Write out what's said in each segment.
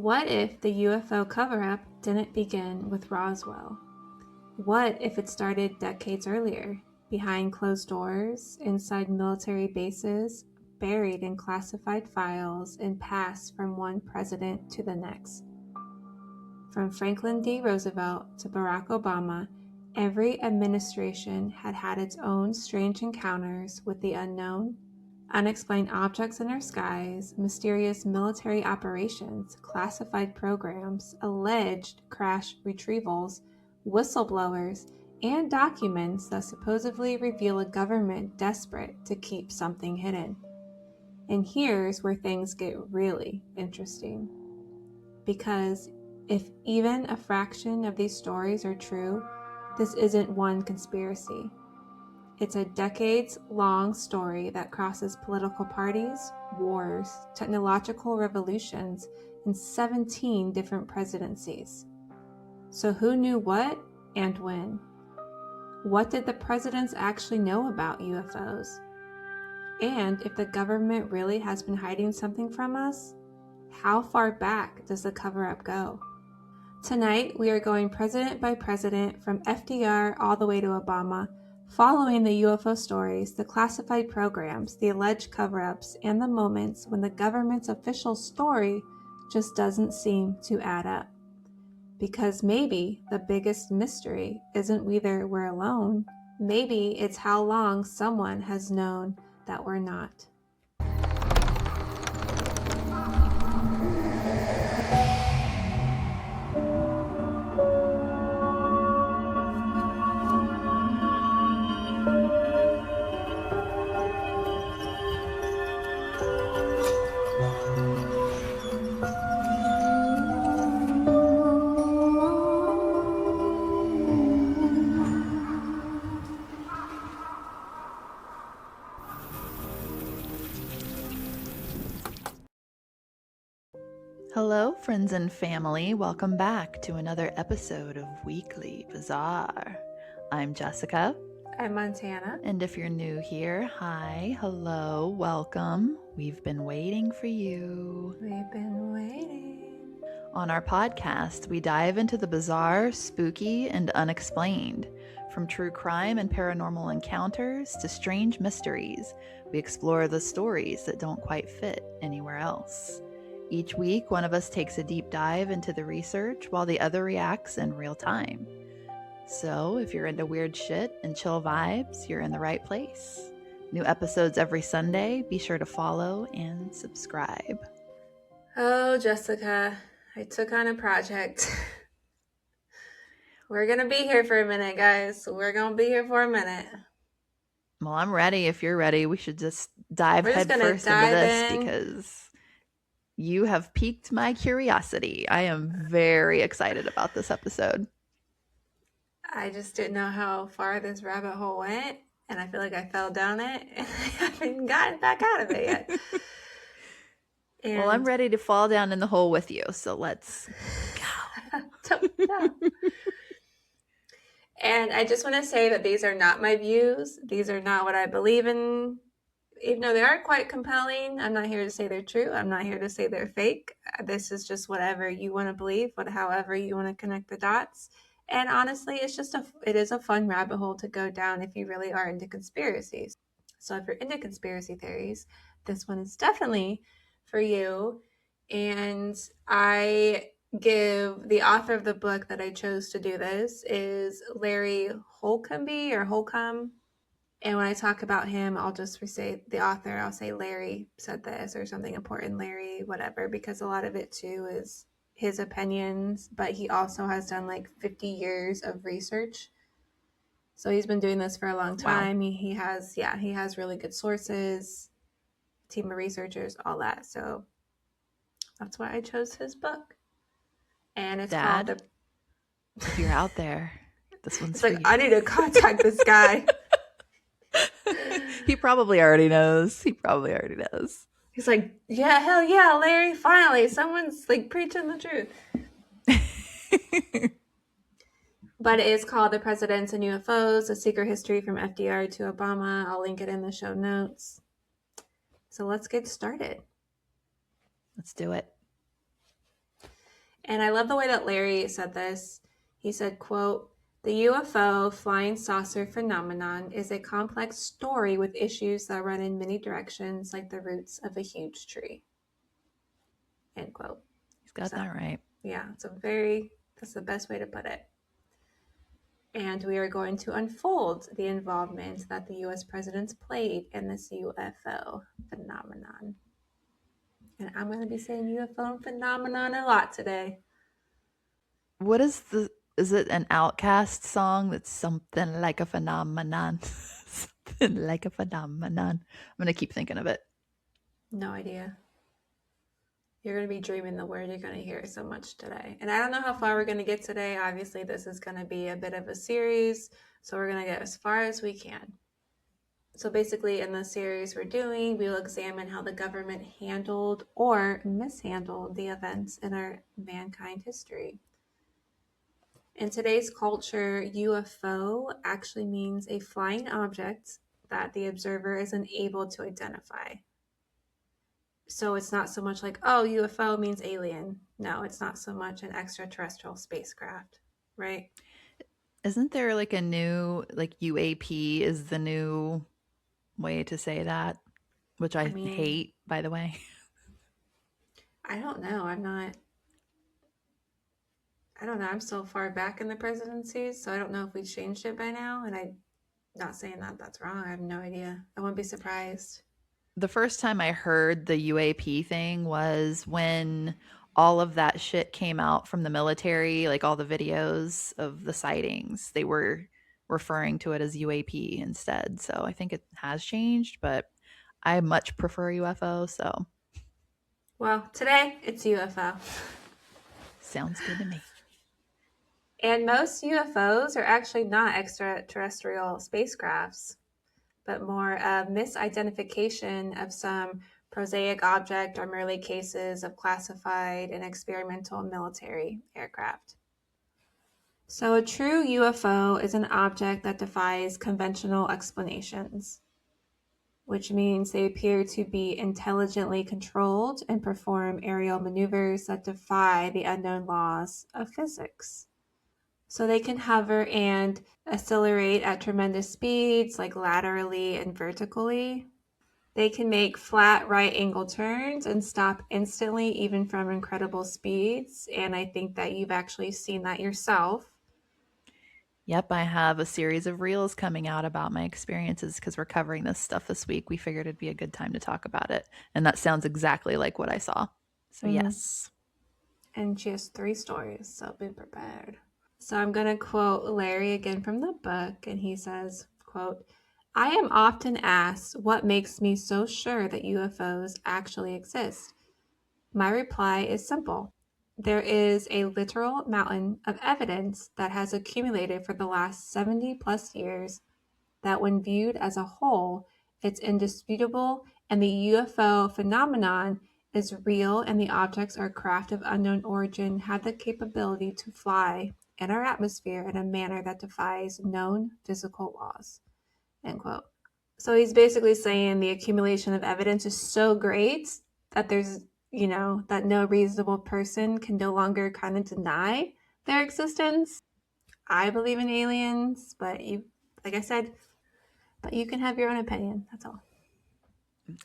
What if the UFO cover-up didn't begin with Roswell? What if it started decades earlier, behind closed doors, inside military bases, buried in classified files, and passed from one president to the next? From Franklin D. Roosevelt to Barack Obama, every administration had had its own strange encounters with the unknown, unexplained objects in our skies, mysterious military operations, classified programs, alleged crash retrievals, whistleblowers, and documents that supposedly reveal a government desperate to keep something hidden. And here's where things get really interesting. Because if even a fraction of these stories are true, this isn't one conspiracy. It's a decades-long story that crosses political parties, wars, technological revolutions, and 17 different presidencies. So who knew what and when? What did the presidents actually know about UFOs? And if the government really has been hiding something from us, how far back does the cover-up go? Tonight, we are going president by president from FDR all the way to Obama, following the UFO stories, the classified programs, the alleged cover-ups, and the moments when the government's official story just doesn't seem to add up. Because maybe the biggest mystery isn't whether we're alone, maybe it's how long someone has known that we're not. Hello, friends and family. Welcome back to another episode of Weekly Bazaar. I'm Jessica. I'm Montana. And if you're new here, hi, hello, welcome. We've been waiting for you. We've been waiting. On our podcast, we dive into the bizarre, spooky, and unexplained. From true crime and paranormal encounters to strange mysteries, we explore the stories that don't quite fit anywhere else. Each week, one of us takes a deep dive into the research while the other reacts in real time. So if you're into weird shit and chill vibes, you're in the right place. New episodes every Sunday. Be sure to follow and subscribe. Oh, Jessica, I took on a project. We're going to be here for a minute, guys. We're going to be here for a minute. Well, I'm ready. If you're ready, we should just dive We're just gonna headfirst into dive this in. because you have piqued my curiosity. I am very excited about this episode. I just didn't know how far this rabbit hole went, and I feel like I fell down it, and I haven't gotten back out of it yet. Well, I'm ready to fall down in the hole with you, so let's go. And I just want to say that these are not my views. These are not what I believe in. Even though they are quite compelling, I'm not here to say they're true. I'm not here to say they're fake. This is just whatever you want to believe, however you want to connect the dots. And honestly, it is a fun rabbit hole to go down if you really are into conspiracies. So if you're into conspiracy theories, this one is definitely for you. And I give the author of the book that I chose to do this is Larry Holcombe or Holcomb. And when I talk about him, I'll just say the author. I'll say Larry said this or something important, Larry, whatever, because a lot of it too is his opinions, but he also has done like 50 years of research. So he's been doing this for a long time. Wow. He has really good sources, team of researchers, all that. So that's why I chose his book. And it's Dad, called if you're out there, this one's it's for like, you. I need to contact this guy. He probably already knows. He's like, yeah, hell yeah, Larry, finally, someone's like preaching the truth. But it is called The Presidents and UFOs, A Secret History from FDR to Obama. I'll link it in the show notes. So let's get started. Let's do it. And I love the way that Larry said this. He said, quote, "The UFO flying saucer phenomenon is a complex story with issues that run in many directions like the roots of a huge tree." End quote. He's got So, that right. yeah, that's the best way to put it. And we are going to unfold the involvement that the US presidents played in this UFO phenomenon. And I'm going to be saying UFO phenomenon a lot today. What is it an Outcast song that's something like a phenomenon? Something like a phenomenon. I'm going to keep thinking of it. No idea. You're going to be dreaming the word. You're going to hear so much today. And I don't know how far we're going to get today. Obviously, this is going to be a bit of a series. So we're going to get as far as we can. So basically, in the series we're doing, we will examine how the government handled or mishandled the events in our mankind history. In today's culture, UFO actually means a flying object that the observer is unable to identify. So it's not so much like, oh, UFO means alien. No, it's not so much an extraterrestrial spacecraft, right? Isn't there like a new, like UAP is the new way to say that, which I I mean, hate, by the way. I don't know. I don't know. I'm so far back in the presidencies, so I don't know if we changed it by now. And I'm not saying that that's wrong. I have no idea. I wouldn't be surprised. The first time I heard the UAP thing was when all of that shit came out from the military, like all the videos of the sightings. They were referring to it as UAP instead. So I think it has changed, but I much prefer UFO. So Well, today it's UFO. sounds good to me. And most UFOs are actually not extraterrestrial spacecrafts, but more a misidentification of some prosaic object or merely cases of classified and experimental military aircraft. So, a true UFO is an object that defies conventional explanations, which means they appear to be intelligently controlled and perform aerial maneuvers that defy the unknown laws of physics. So they can hover and accelerate at tremendous speeds, like laterally and vertically. They can make flat right angle turns and stop instantly, even from incredible speeds. And I think that you've actually seen that yourself. Yep, I have a series of reels coming out about my experiences because we're covering this stuff this week. We figured it'd be a good time to talk about it. And that sounds exactly like what I saw. So, yes. And she has 3 stories, so be prepared. So I'm going to quote Larry again from the book, and he says, quote, "I am often asked what makes me so sure that UFOs actually exist. My reply is simple. There is a literal mountain of evidence that has accumulated for the last 70 plus years that when viewed as a whole, it's indisputable and the UFO phenomenon is real and the objects are craft of unknown origin have the capability to fly in our atmosphere in a manner that defies known physical laws." End quote. So he's basically saying the accumulation of evidence is so great that that no reasonable person can no longer kind of deny their existence. I believe in aliens, but like I said, but you can have your own opinion. That's all.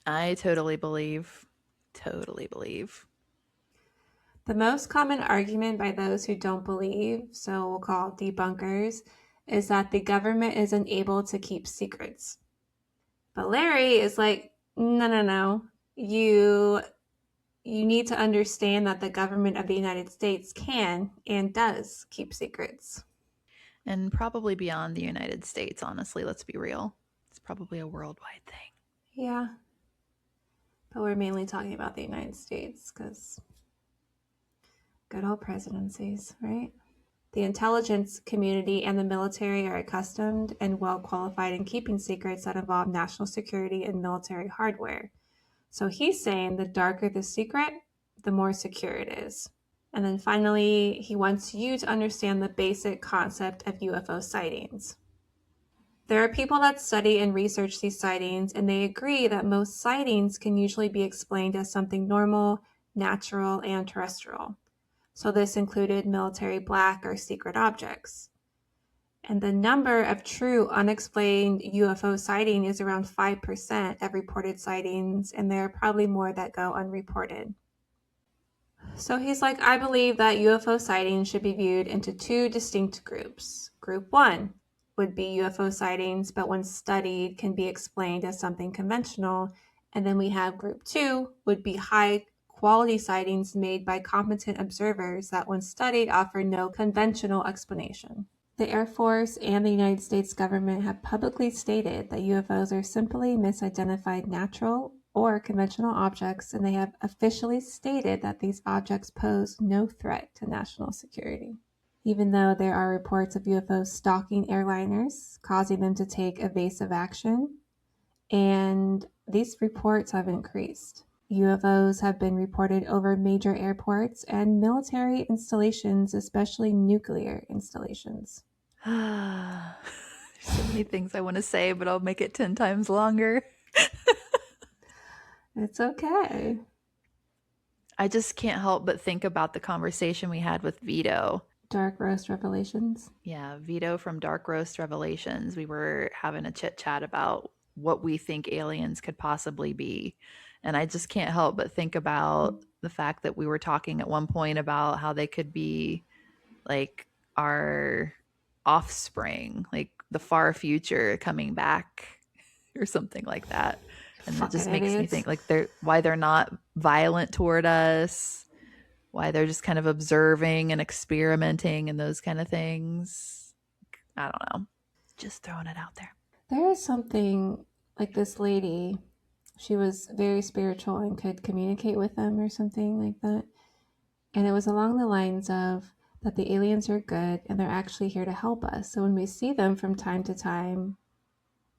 I totally believe. Totally believe. The most common argument by those who don't believe, so we'll call debunkers, is that the government is unable to keep secrets. But Larry is like, no, no, no. You need to understand that the government of the United States can and does keep secrets. And probably beyond the United States, honestly, let's be real. It's probably a worldwide thing. Yeah. But we're mainly talking about the United States because good old presidencies, right? The intelligence community and the military are accustomed and well qualified in keeping secrets that involve national security and military hardware. So he's saying the darker the secret, the more secure it is. And then finally, he wants you to understand the basic concept of UFO sightings. There are people that study and research these sightings, and they agree that most sightings can usually be explained as something normal, natural, and terrestrial. So this included military black or secret objects. And the number of true unexplained UFO sighting is around 5% of reported sightings, and there are probably more that go unreported. So he's like, I believe that UFO sightings should be viewed into two distinct groups. Group one would be UFO sightings, but when studied can be explained as something conventional. And then we have group two would be high quality sightings made by competent observers that when studied offer no conventional explanation. The Air Force and the United States government have publicly stated that UFOs are simply misidentified natural or conventional objects, and they have officially stated that these objects pose no threat to national security. Even though there are reports of UFOs stalking airliners, causing them to take evasive action, and these reports have increased. UFOs have been reported over major airports and military installations, especially nuclear installations. There's so many things I want to say, but I'll make it 10 times longer. It's okay. I just can't help but think about the conversation we had with Vito. Dark Roast Revelations. Yeah, Vito from Dark Roast Revelations. We were having a chit chat about what we think aliens could possibly be. And I just can't help but think about the fact that we were talking at one point about how they could be like our offspring, like the far future coming back or something like that. And it just makes me think like why they're not violent toward us, why they're just kind of observing and experimenting and those kind of things. I don't know. Just throwing it out there. There is something like this lady, she was very spiritual and could communicate with them or something like that. And it was along the lines of that the aliens are good and they're actually here to help us. So when we see them from time to time,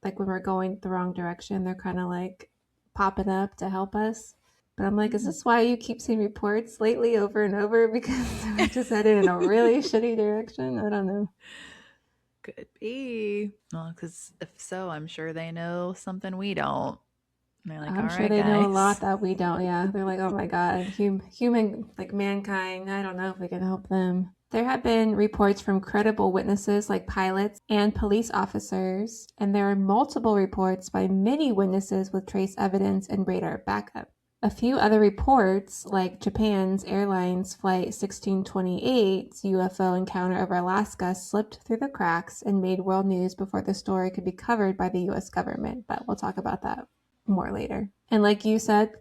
like when we're going the wrong direction, they're kind of like popping up to help us. But I'm like, is this why you keep seeing reports lately over and over? Because we're just headed in a really shitty direction? I don't know. Could be. Well, because if so, I'm sure they know something we don't. And they're like, I'm all sure right, they guys. know a lot that we don't. Yeah, they're like, oh my god, human, like mankind. I don't know if we can help them. There have been reports from credible witnesses like pilots and police officers, and there are multiple reports by many witnesses with trace evidence and radar backup. A few other reports, like Japan's Airlines Flight 1628's UFO encounter over Alaska, slipped through the cracks and made world news before the story could be covered by the US government, but we'll talk about that more later. And like you said,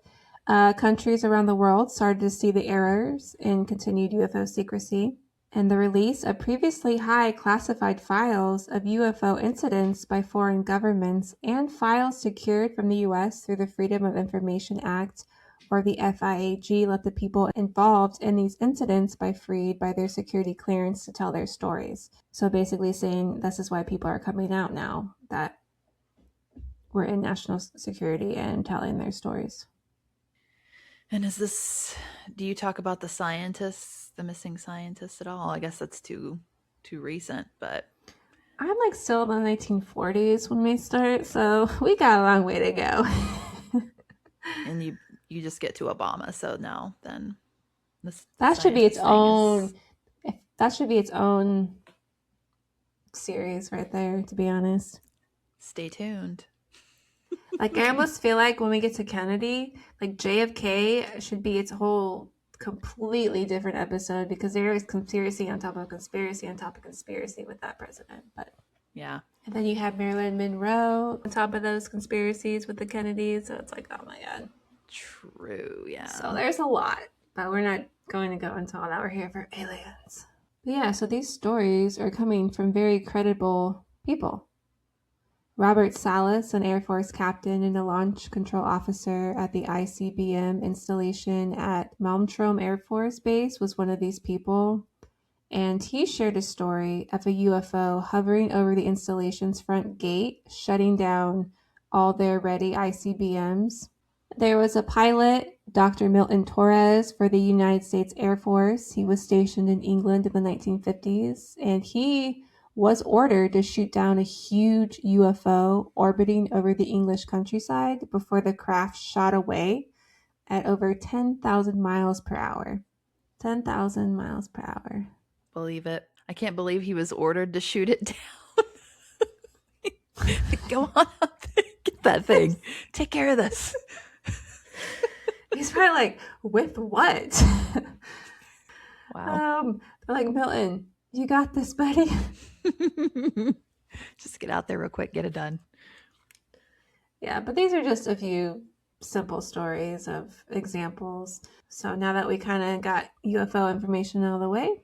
countries around the world started to see the errors in continued UFO secrecy, and the release of previously high classified files of UFO incidents by foreign governments and files secured from the US through the Freedom of Information Act or the FIAG let the people involved in these incidents be freed by their security clearance to tell their stories. So basically saying this is why people are coming out now, that we're in national security and telling their stories. And do you talk about the scientists, the missing scientists at all? I guess that's too recent, but I'm like still in the 1940s when we start, so we got a long way to go. And you just get to Obama, so no, then that should be its own. That should be its own series right there, to be honest. Stay tuned. Like I almost feel like when we get to Kennedy, like JFK should be its whole completely different episode because there is conspiracy on top of conspiracy on top of conspiracy with that president. But yeah. And then you have Marilyn Monroe on top of those conspiracies with the Kennedys. So it's like, oh my God. True, yeah. So there's a lot, but we're not going to go into all that. We're here for aliens. But yeah, so these stories are coming from very credible people. Robert Salas, an Air Force captain and a launch control officer at the ICBM installation at Malmstrom Air Force Base, was one of these people. And he shared a story of a UFO hovering over the installation's front gate, shutting down all their ready ICBMs. There was a pilot, Dr. Milton Torres, for the United States Air Force. He was stationed in England in the 1950s, and he was ordered to shoot down a huge UFO orbiting over the English countryside before the craft shot away at over 10,000 miles per hour. 10,000 miles per hour. Believe it. I can't believe he was ordered to shoot it down. Go on up there. Get that thing. Take care of this. He's probably like, with what? Wow. They're like, Milton, you got this, buddy. Just get out there real quick, get it done. Yeah, but these are just a few simple stories of examples. So now that we kind of got UFO information out of the way,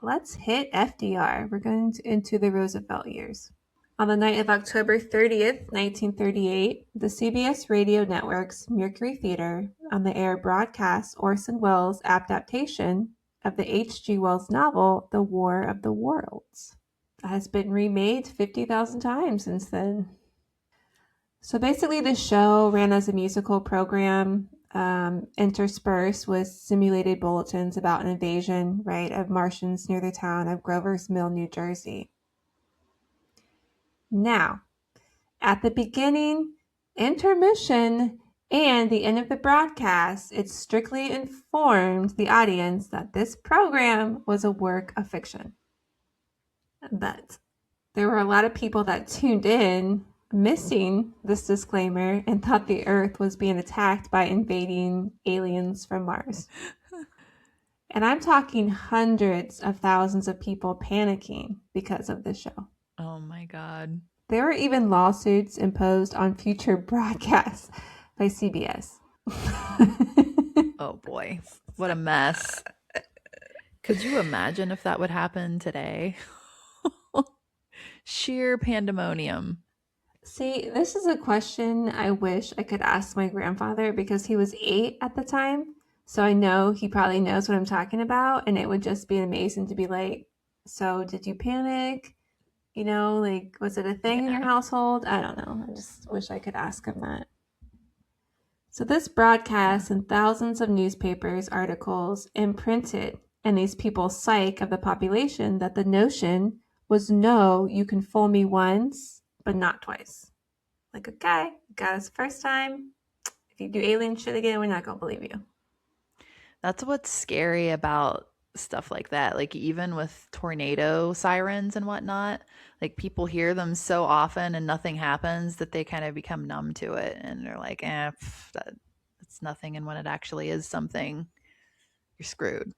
let's hit FDR. We're going into the Roosevelt years. On the night of October 30th, 1938, the CBS radio network's Mercury Theater on the air broadcast Orson Welles' adaptation of the H.G. Wells novel, The War of the Worlds. It has been remade 50,000 times since then. So basically, the show ran as a musical program, interspersed with simulated bulletins about an invasion, right, of Martians near the town of Grover's Mill, New Jersey. Now, at the beginning, intermission, and the end of the broadcast, it strictly informed the audience that this program was a work of fiction. But there were a lot of people that tuned in missing this disclaimer and thought the Earth was being attacked by invading aliens from Mars. And I'm talking hundreds of thousands of people panicking because of this show. Oh my God. There were even lawsuits imposed on future broadcasts by CBS. Oh boy. What a mess. Could you imagine if that would happen today? Sheer pandemonium. See, this is a question I wish I could ask my grandfather because he was 8 at the time. So I know he probably knows what I'm talking about. And it would just be amazing to be like, so did you panic? You know, like, was it a thing in your household? I don't know. I just wish I could ask him that. So this broadcast and thousands of newspapers, articles imprinted in these people's psyche of the population that the notion was no, you can fool me once, but not twice. Like, okay, got us the first time. If you do alien shit again, we're not going to believe you. That's what's scary about stuff like that. Like, even with tornado sirens and whatnot, like, people hear them so often and nothing happens that they kind of become numb to it. And they're like, that's nothing. And when it actually is something, you're screwed.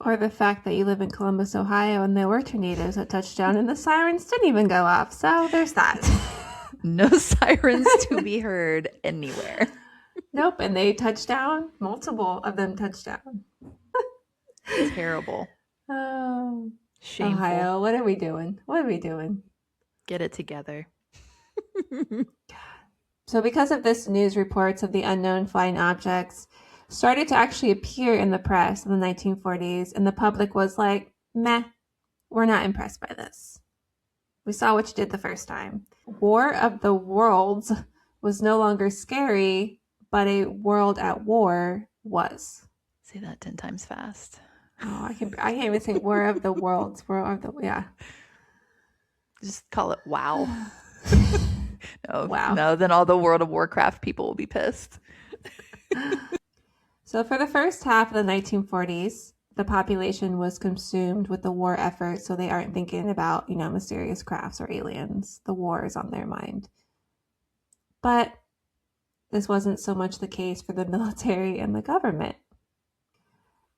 Or the fact that you live in Columbus, Ohio, and there were tornadoes that touched down and the sirens didn't even go off. So there's that. No sirens to be heard anywhere. Nope, and they touched down. Multiple of them touched down. Terrible. Oh, Shameful. Ohio, what are we doing? What are we doing? Get it together. So because of this, news reports of the unknown flying objects started to actually appear in the press in the 1940s, and the public was like, meh, we're not impressed by this. We saw what you did the first time. War of the Worlds was no longer scary, but a world at war was. Say that 10 times fast. Oh, I can't even say War of the Worlds. Yeah. Just call it WoW. No, Wow. No, then all the World of Warcraft people will be pissed. So for the first half of the 1940s, the population was consumed with the war effort, so they aren't thinking about, mysterious crafts or aliens. The war is on their mind. But this wasn't so much the case for the military and the government.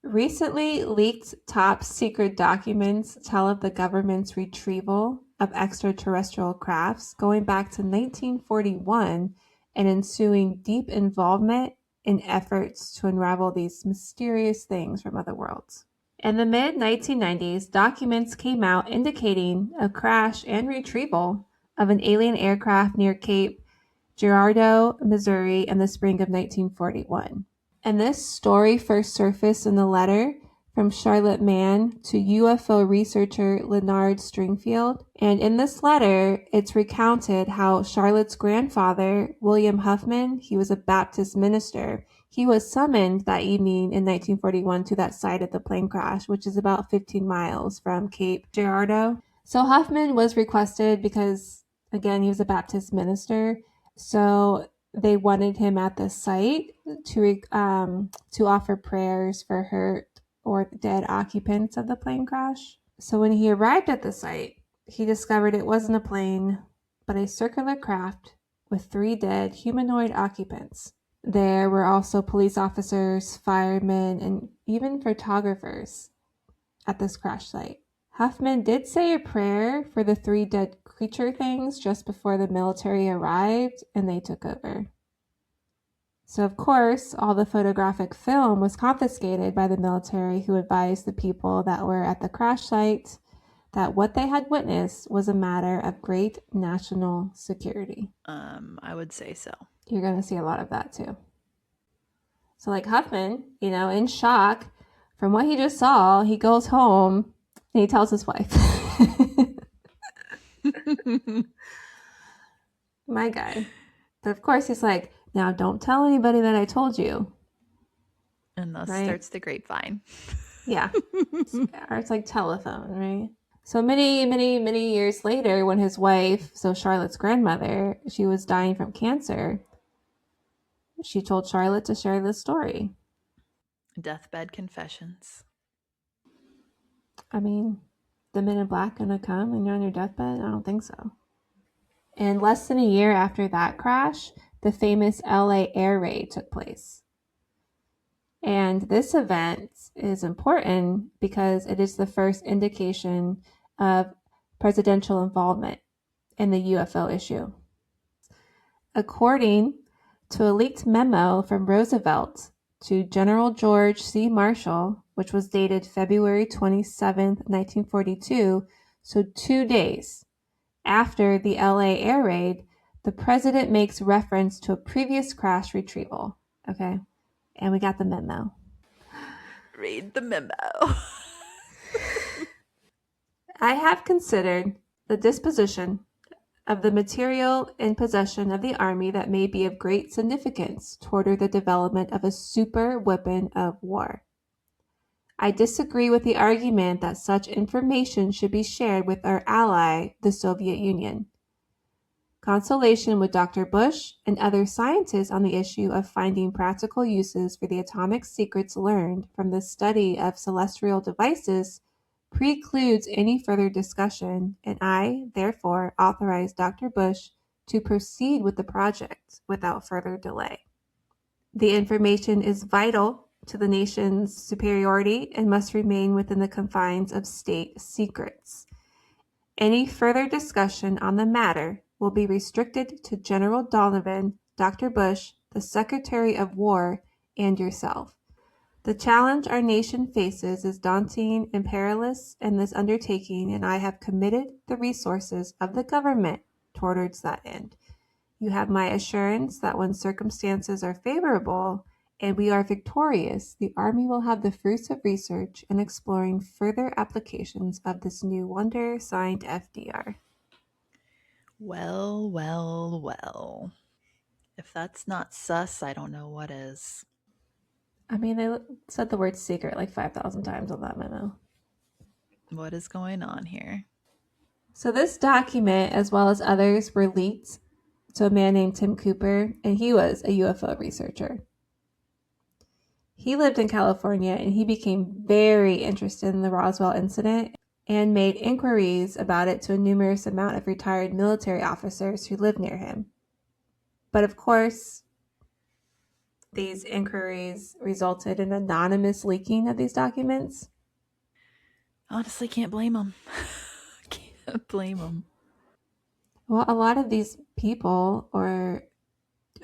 Recently leaked top secret documents tell of the government's retrieval of extraterrestrial crafts going back to 1941 and ensuing deep involvement in efforts to unravel these mysterious things from other worlds. In the mid-1990s, documents came out indicating a crash and retrieval of an alien aircraft near Cape Girardeau, Missouri in the spring of 1941. And this story first surfaced in a letter from Charlotte Mann to UFO researcher Leonard Stringfield. And in this letter, it's recounted how Charlotte's grandfather, William Huffman, he was a Baptist minister. He was summoned that evening in 1941 to that site of the plane crash, which is about 15 miles from Cape Girardeau. So Huffman was requested because, again, he was a Baptist minister. So they wanted him at the site to offer prayers for or the dead occupants of the plane crash. So when he arrived at the site, he discovered it wasn't a plane, but a circular craft with 3 dead humanoid occupants. There were also police officers, firemen, and even photographers at this crash site. Huffman did say a prayer for the 3 dead creature things just before the military arrived and they took over. So, of course, all the photographic film was confiscated by the military, who advised the people that were at the crash site that what they had witnessed was a matter of great national security. I would say so. You're going to see a lot of that too. So, like Huffman, in shock from what he just saw, he goes home and he tells his wife. My guy. But of course, he's like, now don't tell anybody that I told you. And thus starts the grapevine. Yeah. Or it's like telephone, right? So many, many, many years later, when his wife, so Charlotte's grandmother, she was dying from cancer, she told Charlotte to share this story. Deathbed confessions. I mean, the Men in Black gonna come and you're on your deathbed? I don't think so. And less than a year after that crash, the famous LA air raid took place. And this event is important because it is the first indication of presidential involvement in the UFO issue. According to a leaked memo from Roosevelt to General George C. Marshall, which was dated February 27, 1942, so 2 days after the LA air raid, the president makes reference to a previous crash retrieval. Okay, and we got the memo. Read the memo. I have considered the disposition of the material in possession of the Army that may be of great significance toward the development of a super weapon of war. I disagree with the argument that such information should be shared with our ally, the Soviet Union. Consultation with Dr. Bush and other scientists on the issue of finding practical uses for the atomic secrets learned from the study of celestial devices precludes any further discussion, and I, therefore, authorize Dr. Bush to proceed with the project without further delay. The information is vital to the nation's superiority and must remain within the confines of state secrets. Any further discussion on the matter will be restricted to General Donovan, Dr. Bush, the Secretary of War, and yourself. The challenge our nation faces is daunting and perilous in this undertaking, and I have committed the resources of the government towards that end. You have my assurance that when circumstances are favorable and we are victorious, the Army will have the fruits of research in exploring further applications of this new wonder, signed FDR. Well, well, well. If that's not sus, I don't know what is. I mean, they said the word secret like 5,000 times on that memo. What is going on here? So this document, as well as others, were leaked to a man named Tim Cooper, and he was a UFO researcher. He lived in California, and he became very interested in the Roswell incident and made inquiries about it to a numerous amount of retired military officers who lived near him. But of course, these inquiries resulted in anonymous leaking of these documents. Honestly, can't blame them. Can't blame them. Well, a lot of these people are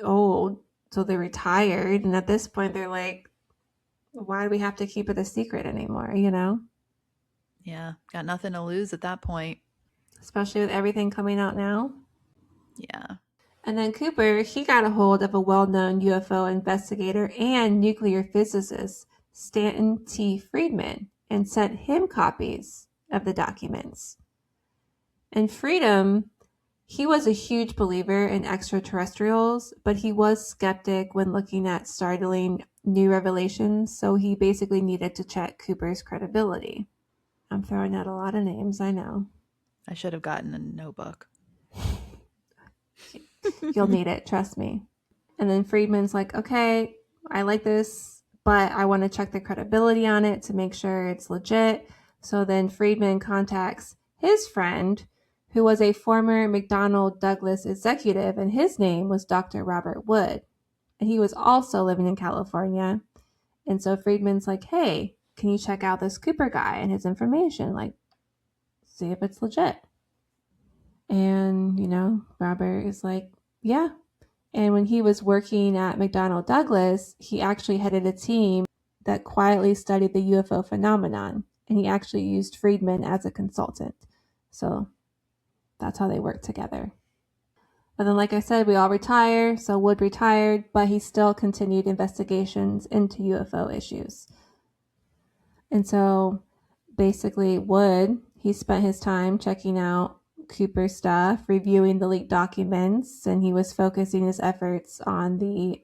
old, so they're retired, and at this point they're like, why do we have to keep it a secret anymore, Yeah, got nothing to lose at that point. Especially with everything coming out now. Yeah. And then Cooper, he got a hold of a well-known UFO investigator and nuclear physicist, Stanton T. Friedman, and sent him copies of the documents. And Freedom, he was a huge believer in extraterrestrials, but he was skeptic when looking at startling new revelations, so he basically needed to check Cooper's credibility. I'm throwing out a lot of names, I know. I should have gotten a notebook. You'll need it, trust me. And then Friedman's like, okay, I like this but I want to check the credibility on it to make sure it's legit. So then Friedman contacts his friend, who was a former McDonnell Douglas executive, and his name was Dr. Robert Wood. And he was also living in California. And so Friedman's like, hey, can you check out this Cooper guy and his information? Like, see if it's legit. And, Robert is like, yeah. And when he was working at McDonnell Douglas, he actually headed a team that quietly studied the UFO phenomenon. And he actually used Friedman as a consultant. So that's how they worked together. But then, like I said, we all retire. So Wood retired, but he still continued investigations into UFO issues. And so basically, Wood, he spent his time checking out Cooper stuff, reviewing the leaked documents, and he was focusing his efforts on the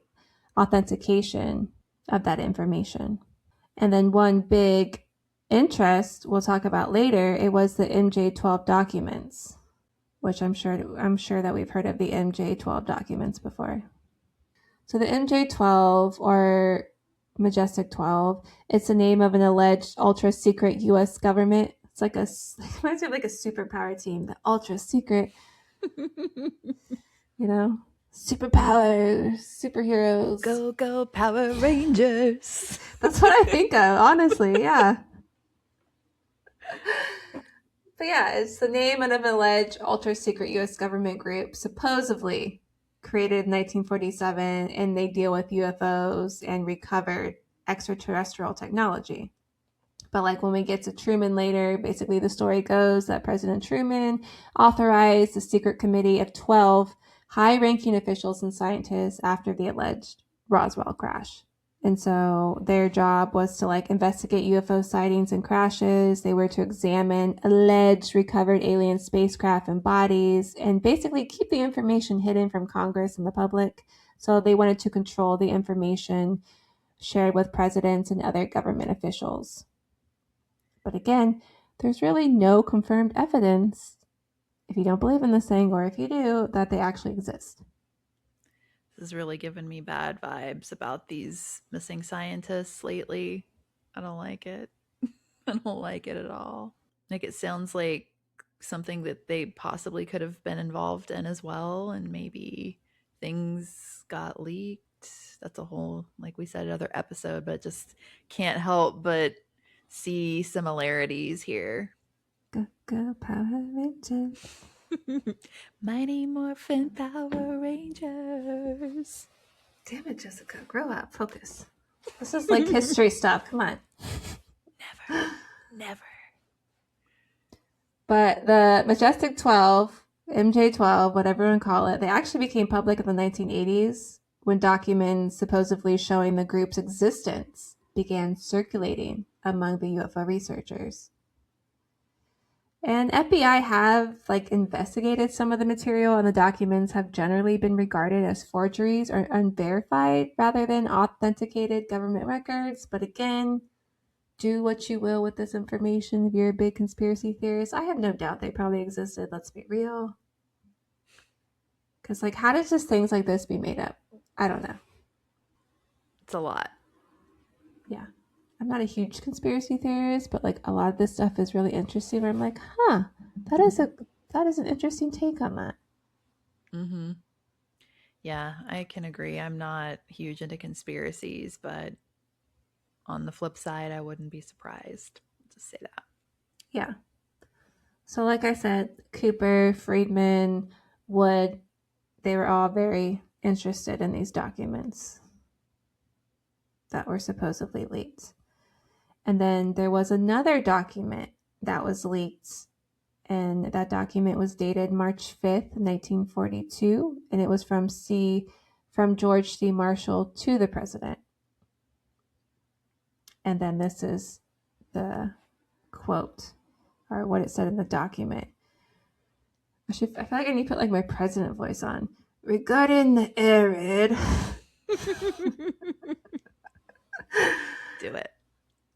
authentication of that information. And then one big interest we'll talk about later, it was the MJ12 documents, which I'm sure that we've heard of the MJ12 documents before. So the MJ12, or Majestic 12, it's the name of an alleged ultra secret U.S. government. It's like it reminds me of like a superpower team, the ultra secret, superpowers, superheroes. Go, Power Rangers. That's what I think of, honestly, yeah. But yeah, it's the name of an alleged ultra secret U.S. government group, supposedly created in 1947, and they deal with UFOs and recovered extraterrestrial technology. But like when we get to Truman later, basically the story goes that President Truman authorized a secret committee of 12 high-ranking officials and scientists after the alleged Roswell crash. And so their job was to investigate UFO sightings and crashes. They were to examine alleged recovered alien spacecraft and bodies and basically keep the information hidden from Congress and the public. So they wanted to control the information shared with presidents and other government officials. But again, there's really no confirmed evidence, if you don't believe in this thing, or if you do, that they actually exist. This is really giving me bad vibes about these missing scientists lately. I don't like it. I don't like it at all. Like, it sounds like something that they possibly could have been involved in as well, and maybe things got leaked. That's a whole, like we said, another episode, but just can't help but see similarities here. Go Power Rangers. Mighty Morphin Power Rangers. Damn it, Jessica. Grow up. Focus. This is like history stuff. Come on. Never. But the Majestic 12, MJ12, whatever you want to call it, they actually became public in the 1980s when documents supposedly showing the group's existence began circulating among the UFO researchers. And FBI have investigated some of the material, and the documents have generally been regarded as forgeries or unverified rather than authenticated government records. But again, do what you will with this information. If you're a big conspiracy theorist, I have no doubt they probably existed. Let's be real. Because how does just things like this be made up? I don't know. It's a lot. Yeah. I'm not a huge conspiracy theorist, but a lot of this stuff is really interesting where I'm like, that is an interesting take on that. Mm-hmm. Yeah, I can agree. I'm not huge into conspiracies, but on the flip side, I wouldn't be surprised to say that. Yeah. So like I said, Cooper, Friedman, Wood, they were all very interested in these documents that were supposedly leaked. And then there was another document that was leaked, and that document was dated March 5th, 1942, and it was from George C. Marshall to the president. And then this is the quote, or what it said in the document. I feel like I need to put my president voice on. Regarding the arid. Do it.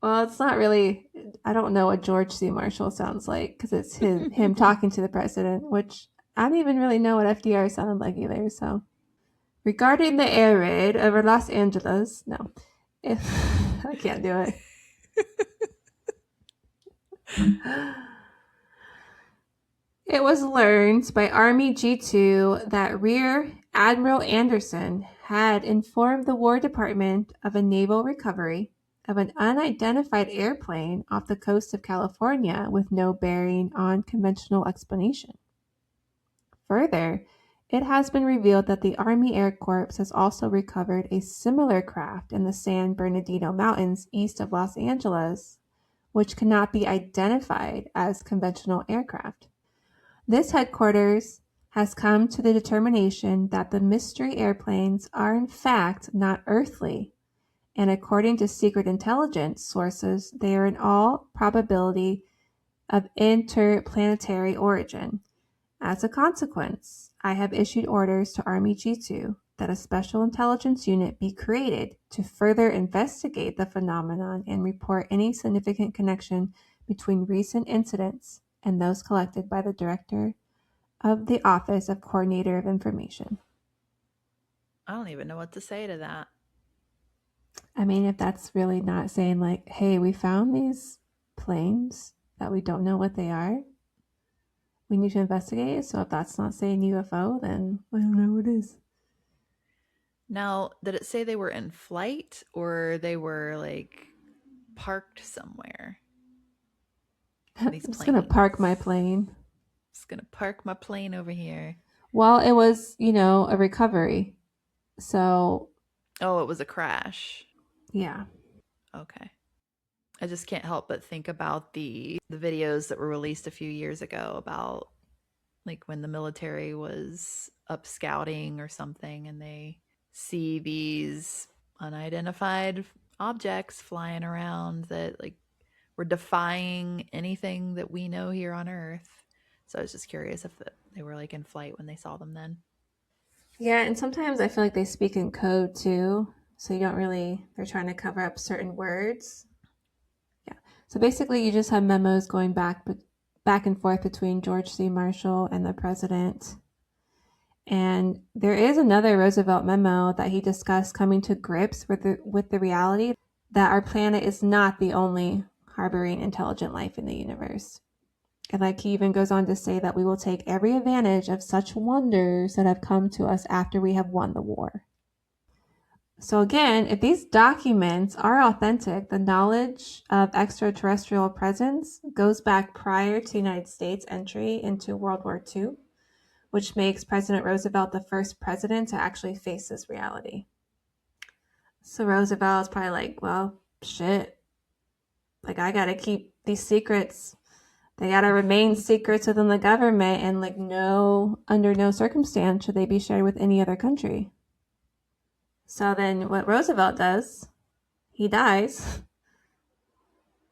Well, it's not really. I don't know what George C. Marshall sounds like because it's him talking to the president, which I don't even really know what FDR sounded like either. So, regarding the air raid over Los Angeles, no, I can't do it. It was learned by Army G2 that Rear Admiral Anderson had informed the War Department of a naval recovery of an unidentified airplane off the coast of California with no bearing on conventional explanation. Further, it has been revealed that the Army Air Corps has also recovered a similar craft in the San Bernardino Mountains east of Los Angeles, which cannot be identified as conventional aircraft. This headquarters has come to the determination that the mystery airplanes are in fact not earthly, and according to secret intelligence sources, they are in all probability of interplanetary origin. As a consequence, I have issued orders to Army G2 that a special intelligence unit be created to further investigate the phenomenon and report any significant connection between recent incidents and those collected by the Director of the Office of Coordinator of Information. I don't even know what to say to that. I mean, if that's really not saying like, hey, we found these planes that we don't know what they are, we need to investigate. So if that's not saying UFO, then I don't know what is. Now, did it say they were in flight or they were like parked somewhere? I'm just going to park my plane. Just gonna park my plane over here. Well, it was, a recovery. So. Oh, it was a crash. Yeah. Okay. I just can't help but think about the videos that were released a few years ago about like when the military was up scouting or something and they see these unidentified objects flying around that like were defying anything that we know here on Earth. So I was just curious if they were like in flight when they saw them then. Yeah, and sometimes I feel like they speak in code too. So you don't really, they're trying to cover up certain words. Yeah. So basically you just have memos going back and forth between George C. Marshall and the president. And there is another Roosevelt memo that he discussed coming to grips with the reality that our planet is not the only harboring intelligent life in the universe. And like he even goes on to say that we will take every advantage of such wonders that have come to us after we have won the war. So again, if these documents are authentic, the knowledge of extraterrestrial presence goes back prior to the United States entry into World War II, which makes President Roosevelt the first president to actually face this reality. So Roosevelt is probably like, well, shit. Like, I gotta keep these secrets. They gotta remain secrets within the government, and like, under no circumstance should they be shared with any other country. So then what Roosevelt does, he dies.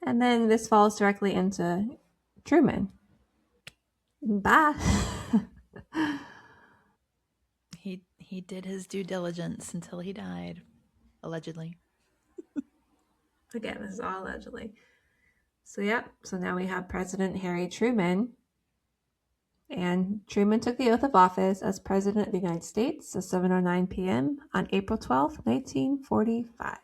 And then this falls directly into Truman. Bye. He did his due diligence until he died, allegedly. Again, this is all allegedly. So now we have President Harry Truman. And Truman took the oath of office as President of the United States at 7:09 p.m. on April 12, 1945.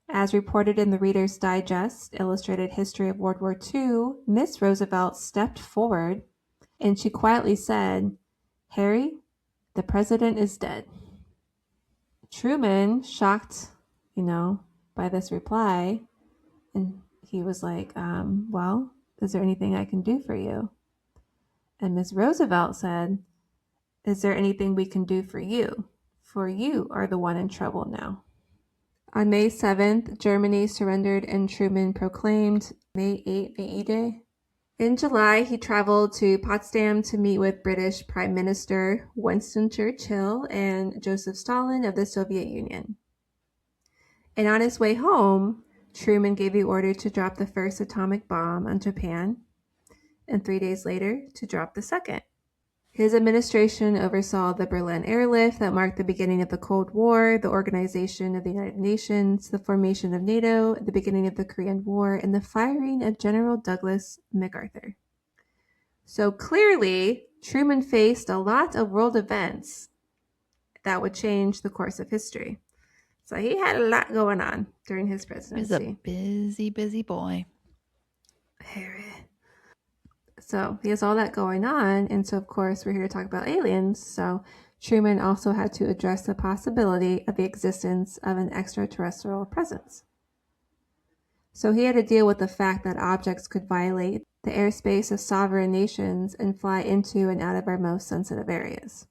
As reported in the Reader's Digest Illustrated History of World War II, Miss Roosevelt stepped forward and she quietly said, "Harry, the president is dead." Truman, shocked, by this reply, and he was like, well, is there anything I can do for you? And Miss Roosevelt said, "Is there anything we can do for you? For you are the one in trouble now." On May 7th, Germany surrendered and Truman proclaimed May 8th VE Day. In July, he traveled to Potsdam to meet with British Prime Minister Winston Churchill and Joseph Stalin of the Soviet Union. And on his way home, Truman gave the order to drop the first atomic bomb on Japan, and 3 days later, to drop the second. His administration oversaw the Berlin airlift that marked the beginning of the Cold War, the organization of the United Nations, the formation of NATO, the beginning of the Korean War, and the firing of General Douglas MacArthur. So clearly, Truman faced a lot of world events that would change the course of history. So he had a lot going on during his presidency. He's a busy, busy boy. Harry. So he has all that going on. And so, of course, we're here to talk about aliens. So Truman also had to address the possibility of the existence of an extraterrestrial presence. So he had to deal with the fact that objects could violate the airspace of sovereign nations and fly into and out of our most sensitive areas.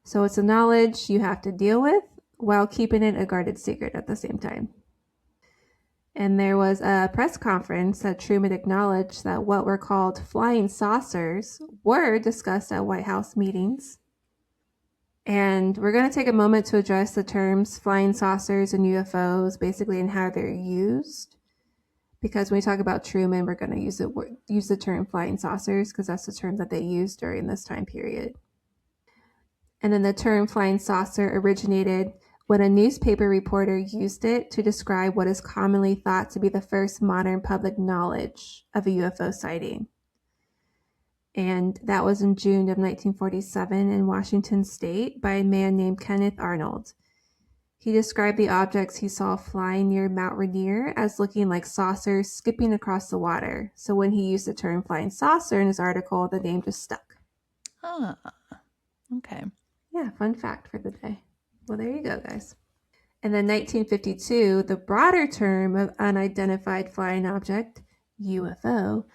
So it's a knowledge you have to deal with while keeping it a guarded secret at the same time. And there was a press conference that Truman acknowledged that what were called flying saucers were discussed at White House meetings. And we're going to take a moment to address the terms flying saucers and UFOs, basically, and how they're used. Because when we talk about Truman, we're going to use the term flying saucers because that's the term that they used during this time period. And then the term flying saucer originated when a newspaper reporter used it to describe what is commonly thought to be the first modern public knowledge of a UFO sighting. And that was in June of 1947 in Washington State by a man named Kenneth Arnold. He described the objects he saw flying near Mount Rainier as looking like saucers skipping across the water. So when he used the term flying saucer in his article, the name just stuck. Okay. Yeah, fun fact for the day. Well, there you go, guys. And then 1952, the broader term of unidentified flying object, UFO,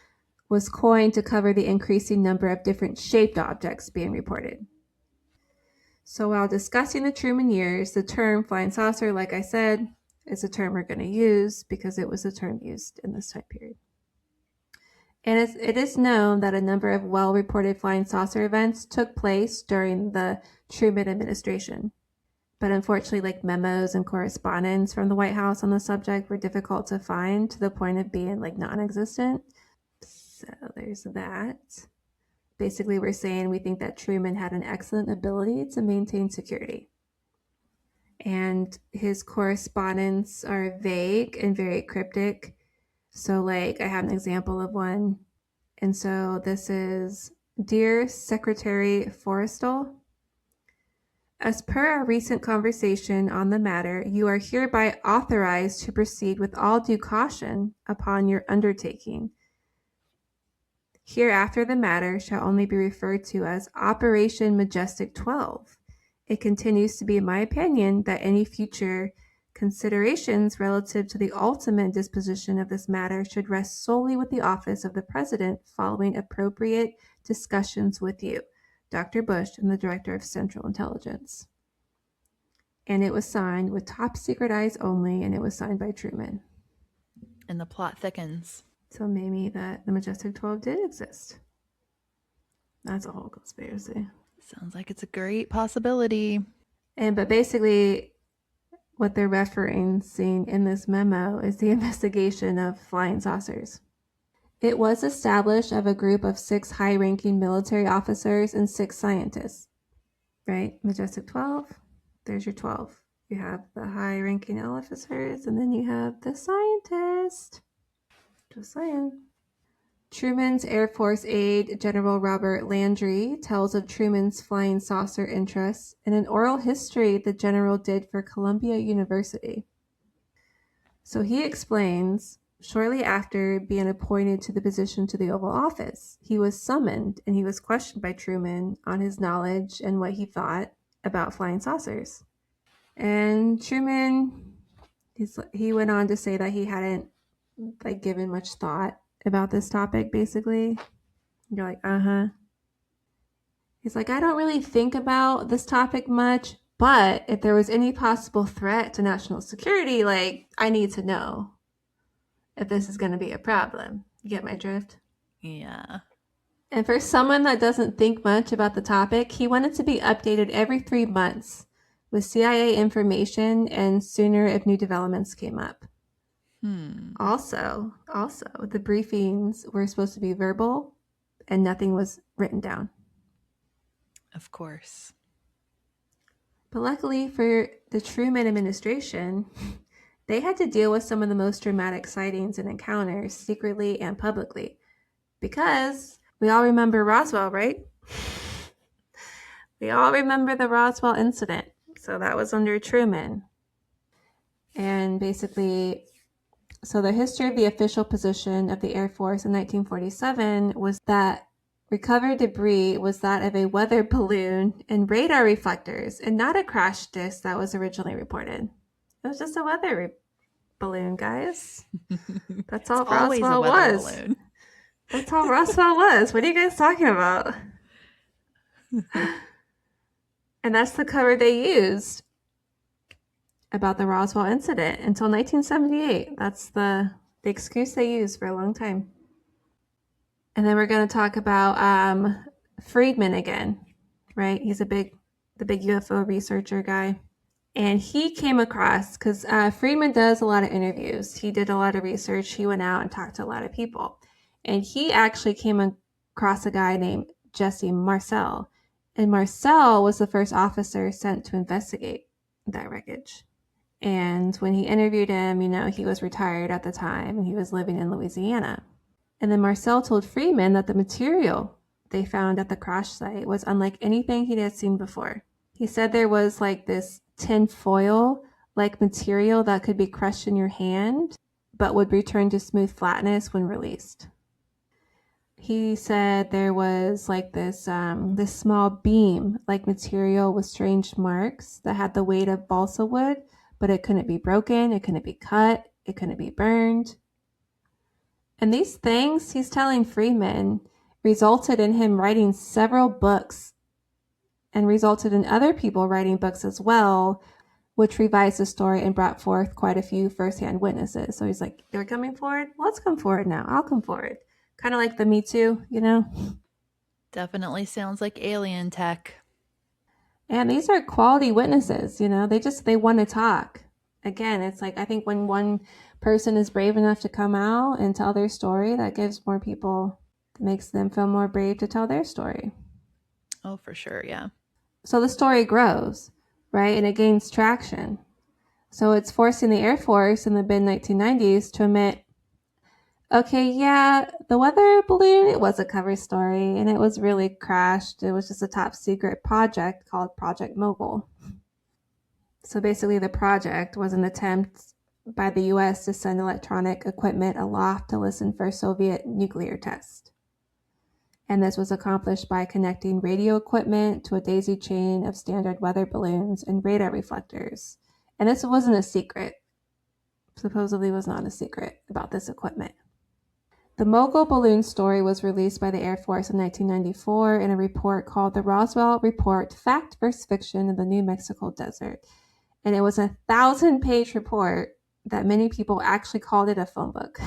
was coined to cover the increasing number of different shaped objects being reported. So while discussing the Truman years, the term flying saucer, like I said, is a term we're going to use because it was a term used in this time period. And it is known that a number of well-reported flying saucer events took place during the Truman administration. But unfortunately, like memos and correspondence from the White House on the subject were difficult to find to the point of being like non-existent. So there's that. Basically, we're saying we think that Truman had an excellent ability to maintain security. And his correspondence are vague and very cryptic. So like I have an example of one. And so this is, Dear Secretary Forrestal, as per our recent conversation on the matter, you are hereby authorized to proceed with all due caution upon your undertaking. Hereafter the matter shall only be referred to as Operation Majestic 12. It continues to be my opinion that any future considerations relative to the ultimate disposition of this matter should rest solely with the office of the President following appropriate discussions with you, Dr. Bush, and the Director of Central Intelligence. And it was signed with top secret eyes only, and it was signed by Truman. And the plot thickens. So maybe that the Majestic 12 did exist. That's a whole conspiracy. Sounds like it's a great possibility. But basically, what they're referencing in this memo is the investigation of flying saucers. It was established of a group of 6 high-ranking military officers and 6 scientists. Right? Majestic 12. There's your 12. You have the high-ranking officers, and then you have the scientist. Just saying. Truman's Air Force aide, General Robert Landry, tells of Truman's flying saucer interests in an oral history the general did for Columbia University. So he explains, shortly after being appointed to the position to the Oval Office, he was summoned and he was questioned by Truman on his knowledge and what he thought about flying saucers. And Truman, he went on to say that he hadn't given much thought about this topic, basically. You're like, uh-huh. He's like, I don't really think about this topic much, but if there was any possible threat to national security, I need to know if this is going to be a problem. You get my drift? Yeah. And for someone that doesn't think much about the topic, he wanted to be updated every 3 months with CIA information and sooner if new developments came up. Also, the briefings were supposed to be verbal and nothing was written down. Of course. But luckily for the Truman administration, they had to deal with some of the most dramatic sightings and encounters secretly and publicly. Because we all remember Roswell, right? We all remember the Roswell incident. So that was under Truman. And basically, so the history of the official position of the Air Force in 1947 was that recovered debris was that of a weather balloon and radar reflectors, and not a crash disk that was originally reported. It was just a weather balloon, guys. That's all always a Roswell weather was. balloon. That's all Roswell was. What are you guys talking about? And that's the cover they used about the Roswell incident until 1978. That's the excuse they used for a long time. And then we're going to talk about Friedman again, right? He's the big UFO researcher guy. And he came across, because Friedman does a lot of interviews. He did a lot of research. He went out and talked to a lot of people. And he actually came across a guy named Jesse Marcel. And Marcel was the first officer sent to investigate that wreckage. And when he interviewed him, he was retired at the time and he was living in Louisiana. And then Marcel told Friedman that the material they found at the crash site was unlike anything he had seen before. He said there was like this tin foil like material that could be crushed in your hand, but would return to smooth flatness when released. He said there was like this small beam like material with strange marks that had the weight of balsa wood, but it couldn't be broken, it couldn't be cut, it couldn't be burned. And these things, he's telling Friedman, resulted in him writing several books and resulted in other people writing books as well, which revised the story and brought forth quite a few firsthand witnesses. So he's like, you're coming forward? Let's come forward now. I'll come forward. Kind of like the Me Too, Definitely sounds like alien tech. And these are quality witnesses, they want to talk. Again, it's like, I think when one person is brave enough to come out and tell their story, that gives more people, makes them feel more brave to tell their story. Oh, for sure, yeah. So the story grows, right? And it gains traction. So it's forcing the Air Force in the mid-1990s to admit, okay, yeah, the weather balloon, it was a cover story and it was really crashed. It was just a top secret project called Project Mogul. So basically the project was an attempt by the US to send electronic equipment aloft to listen for Soviet nuclear tests. And this was accomplished by connecting radio equipment to a daisy chain of standard weather balloons and radar reflectors. And this wasn't a secret. Supposedly was not a secret about this equipment. The Mogul balloon story was released by the Air Force in 1994 in a report called the Roswell Report, Fact vs. Fiction in the New Mexico Desert. And it was a 1,000-page report that many people actually called it a phone book.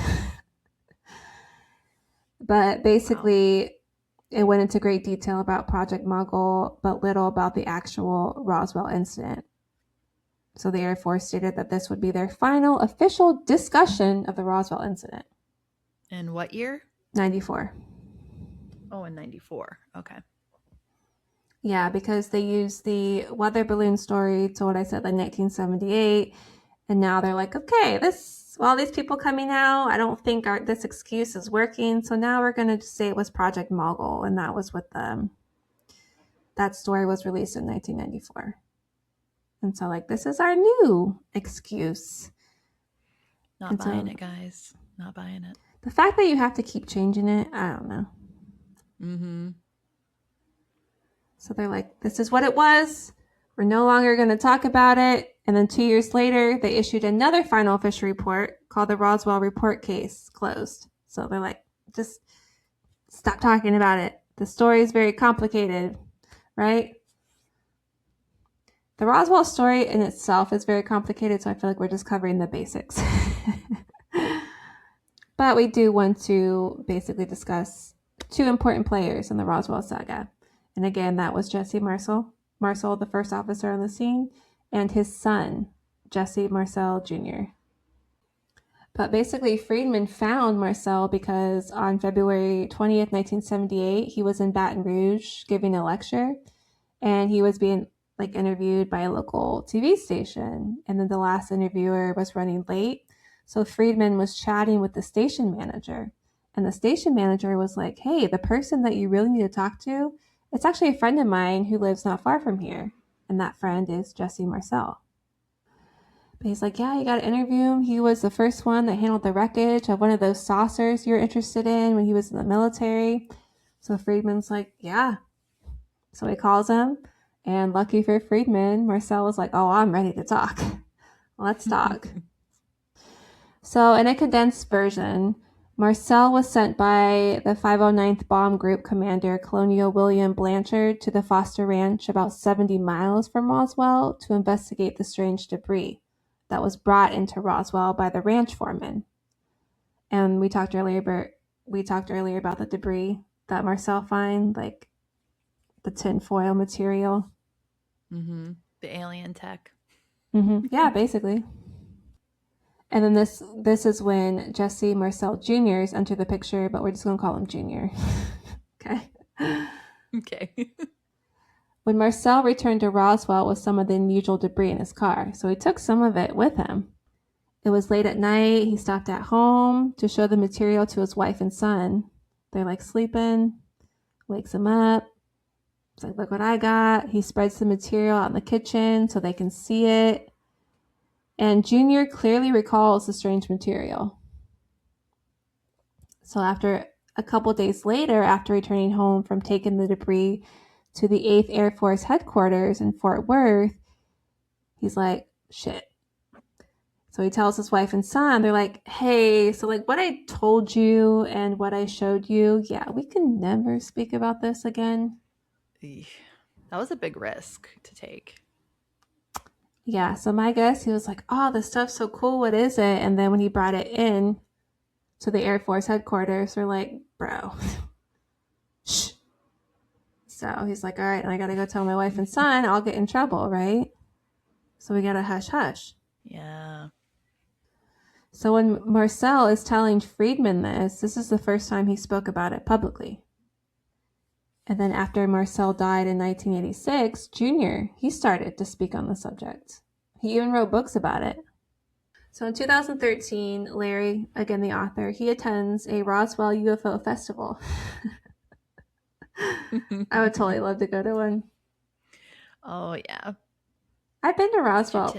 But basically, it went into great detail about Project Mogul, but little about the actual Roswell incident. So the Air Force stated that this would be their final official discussion of the Roswell incident. In what year? 94. Oh, in 94. Okay. Yeah, because they used the weather balloon story to what I said, like 1978. And now they're like, okay, all these people coming out, I don't think this excuse is working. So now we're going to just say it was Project Mogul. And that was what that story was released in 1994. And so, like, this is our new excuse. Not buying it, guys. Not buying it. The fact that you have to keep changing it, I don't know. Mm-hmm. So they're like, this is what it was. We're no longer going to talk about it. And then 2 years later, they issued another final official report called the Roswell Report Case Closed. So they're like, just stop talking about it. The story is very complicated, right? The Roswell story in itself is very complicated, so I feel like we're just covering the basics. But we do want to basically discuss two important players in the Roswell saga. And again, that was Jesse Marcel, the first officer on the scene, and his son, Jesse Marcel Jr. But basically, Friedman found Marcel because on February 20th, 1978, he was in Baton Rouge giving a lecture, and he was being interviewed by a local TV station. And then the last interviewer was running late. So Friedman was chatting with the station manager. And the station manager was like, hey, the person that you really need to talk to, it's actually a friend of mine who lives not far from here. And that friend is Jesse Marcel. He's like, yeah, you got to interview him. He was the first one that handled the wreckage of one of those saucers you're interested in when he was in the military. So Friedman's like, yeah. So he calls him, and lucky for Friedman, Marcel was like, oh, I'm ready to talk. Let's talk. So in a condensed version, Marcel was sent by the 509th Bomb Group commander Colonel William Blanchard to the Foster Ranch about 70 miles from Roswell to investigate the strange debris that was brought into Roswell by the ranch foreman. And we talked earlier about the debris that Marcel found, like the tinfoil material. Mm-hmm. The alien tech. Mm-hmm. Yeah, basically. And then this is when Jesse Marcel Jr.'s enter the picture, but we're just going to call him Jr. Okay. Okay. When Marcel returned to Roswell with some of the unusual debris in his car, so he took some of it with him. It was late at night. He stopped at home to show the material to his wife and son. They're like sleeping, wakes him up. It's like, look what I got. He spreads the material out in the kitchen so they can see it. And Junior clearly recalls the strange material. So after a couple days later, after returning home from taking the debris to the 8th Air Force headquarters in Fort Worth, he's like, shit. So he tells his wife and son, they're like, hey, so like what I told you and what I showed you, yeah, we can never speak about this again. That was a big risk to take. Yeah, so my guess, he was like, oh, this stuff's so cool, what is it? And then when he brought it in to the Air Force headquarters, they're like, bro, shh. So he's like, all right, I gotta go tell my wife and son, I'll get in trouble, right? So we gotta hush hush. Yeah. So when Marcel is telling Friedman this is the first time he spoke about it publicly. And then after Marcel died in 1986, Junior, he started to speak on the subject. He even wrote books about it. So in 2013, Larry, again the author, he attends a Roswell UFO festival. I would totally love to go to one. Oh, yeah. I've been to Roswell.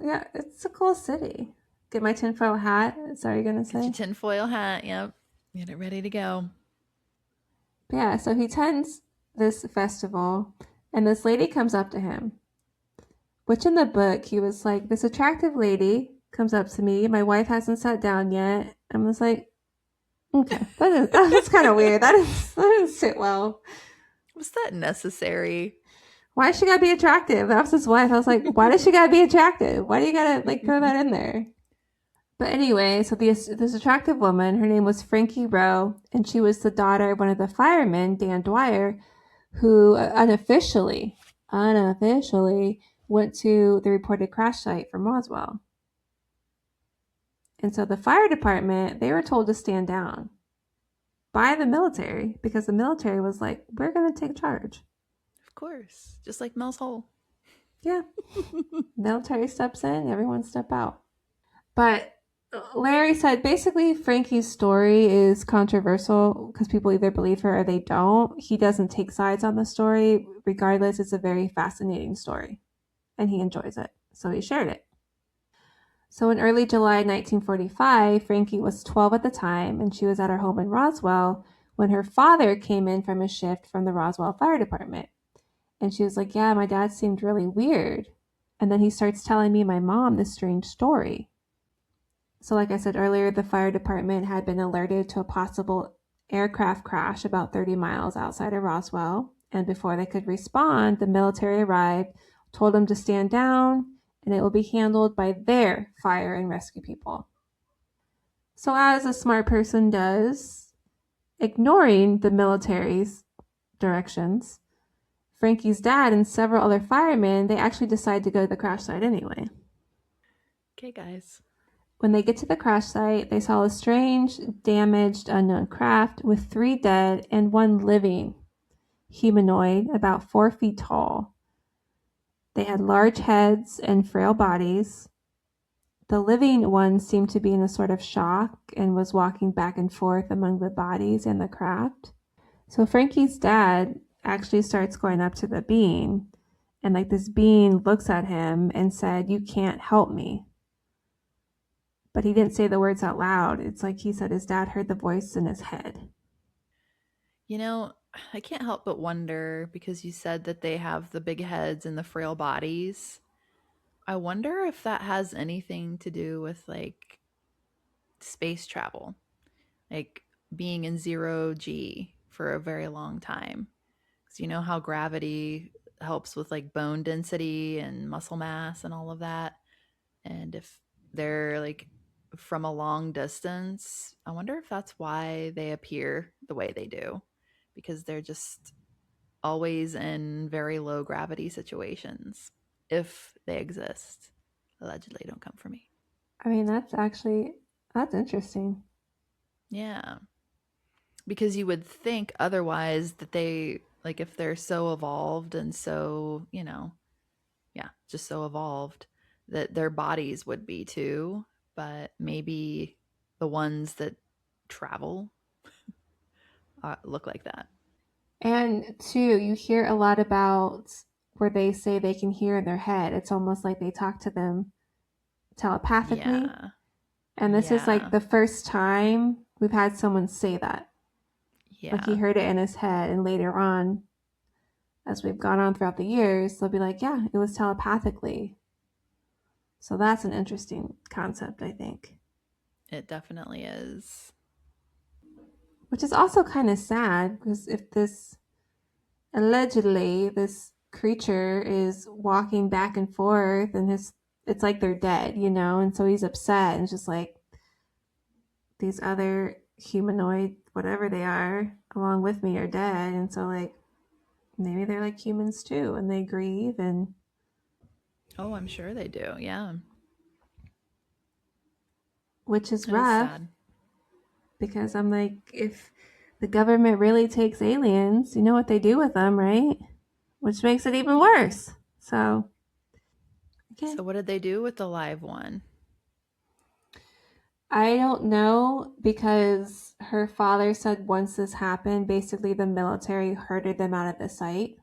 Yeah, it's a cool city. Get my tinfoil hat. Sorry, you're going to say? Get your tinfoil hat. Yep. Get it ready to go. But yeah, so he attends this festival, and this lady comes up to him. Which in the book, he was like, this attractive lady comes up to me. My wife hasn't sat down yet. I was like, okay, that is kind of weird. That didn't sit well. Was that necessary? Why she gotta be attractive? That was his wife. I was like, why does she gotta be attractive? Why do you gotta like throw that in there? But anyway, so this attractive woman, her name was Frankie Rowe, and she was the daughter of one of the firemen, Dan Dwyer, who unofficially went to the reported crash site from Roswell. And so the fire department, they were told to stand down by the military because the military was like, we're going to take charge. Of course. Just like Mel's Hole. Yeah. Military steps in, everyone step out. But Larry said basically Frankie's story is controversial because people either believe her or they don't. He doesn't take sides on the story. Regardless, it's a very fascinating story and he enjoys it. So he shared it. So in early July 1945, Frankie was 12 at the time, and she was at her home in Roswell when her father came in from a shift from the Roswell Fire Department. And she was like, yeah, my dad seemed really weird. And then he starts telling me and my mom this strange story. So like I said earlier, the fire department had been alerted to a possible aircraft crash about 30 miles outside of Roswell. And before they could respond, the military arrived, told them to stand down, and it will be handled by their fire and rescue people. So as a smart person does, ignoring the military's directions, Frankie's dad and several other firemen, they actually decide to go to the crash site anyway. Okay, guys. When they get to the crash site, they saw a strange, damaged, unknown craft with 3 dead and 1 living humanoid about 4 feet tall. They had large heads and frail bodies. The living one seemed to be in a sort of shock and was walking back and forth among the bodies and the craft. So Frankie's dad actually starts going up to the being, and like this being looks at him and said, "You can't help me." but he didn't say the words out loud. It's like he said his dad heard the voice in his head. You know, I can't help but wonder because you said that they have the big heads and the frail bodies. I wonder if that has anything to do with like space travel, like being in zero G for a very long time. Because you know how gravity helps with like bone density and muscle mass and all of that. And if they're like from a long distance, I wonder if that's why they appear the way they do, because they're just always in very low gravity situations, if they exist. Allegedly, don't come for me. I mean, that's interesting. Yeah, because you would think otherwise that they, like, if they're so evolved and so, yeah, just so evolved, that their bodies would be too, but maybe the ones that travel look like that. And two, you hear a lot about where they say they can hear in their head. It's almost like they talk to them telepathically. Yeah. And this is like Yeah. the first time we've had someone say that. Like he Yeah. heard it in his head, and later on, as we've gone on throughout the years, they'll be like, yeah, it was telepathically. So that's an interesting concept, I think. It definitely is. Which is also kind of sad because if this allegedly this creature is walking back and forth and it's like they're dead, and so he's upset and it's just like these other humanoid whatever they are along with me are dead, and so like maybe they're like humans too and they grieve, and Oh, I'm sure they do. Yeah. which is It is rough sad. because I'm like, if the government really takes aliens, you know what they do with them, right? Which makes it even worse. So again, So, what did they do with the live one? I don't know because her father said once this happened, basically the military herded them out of the site,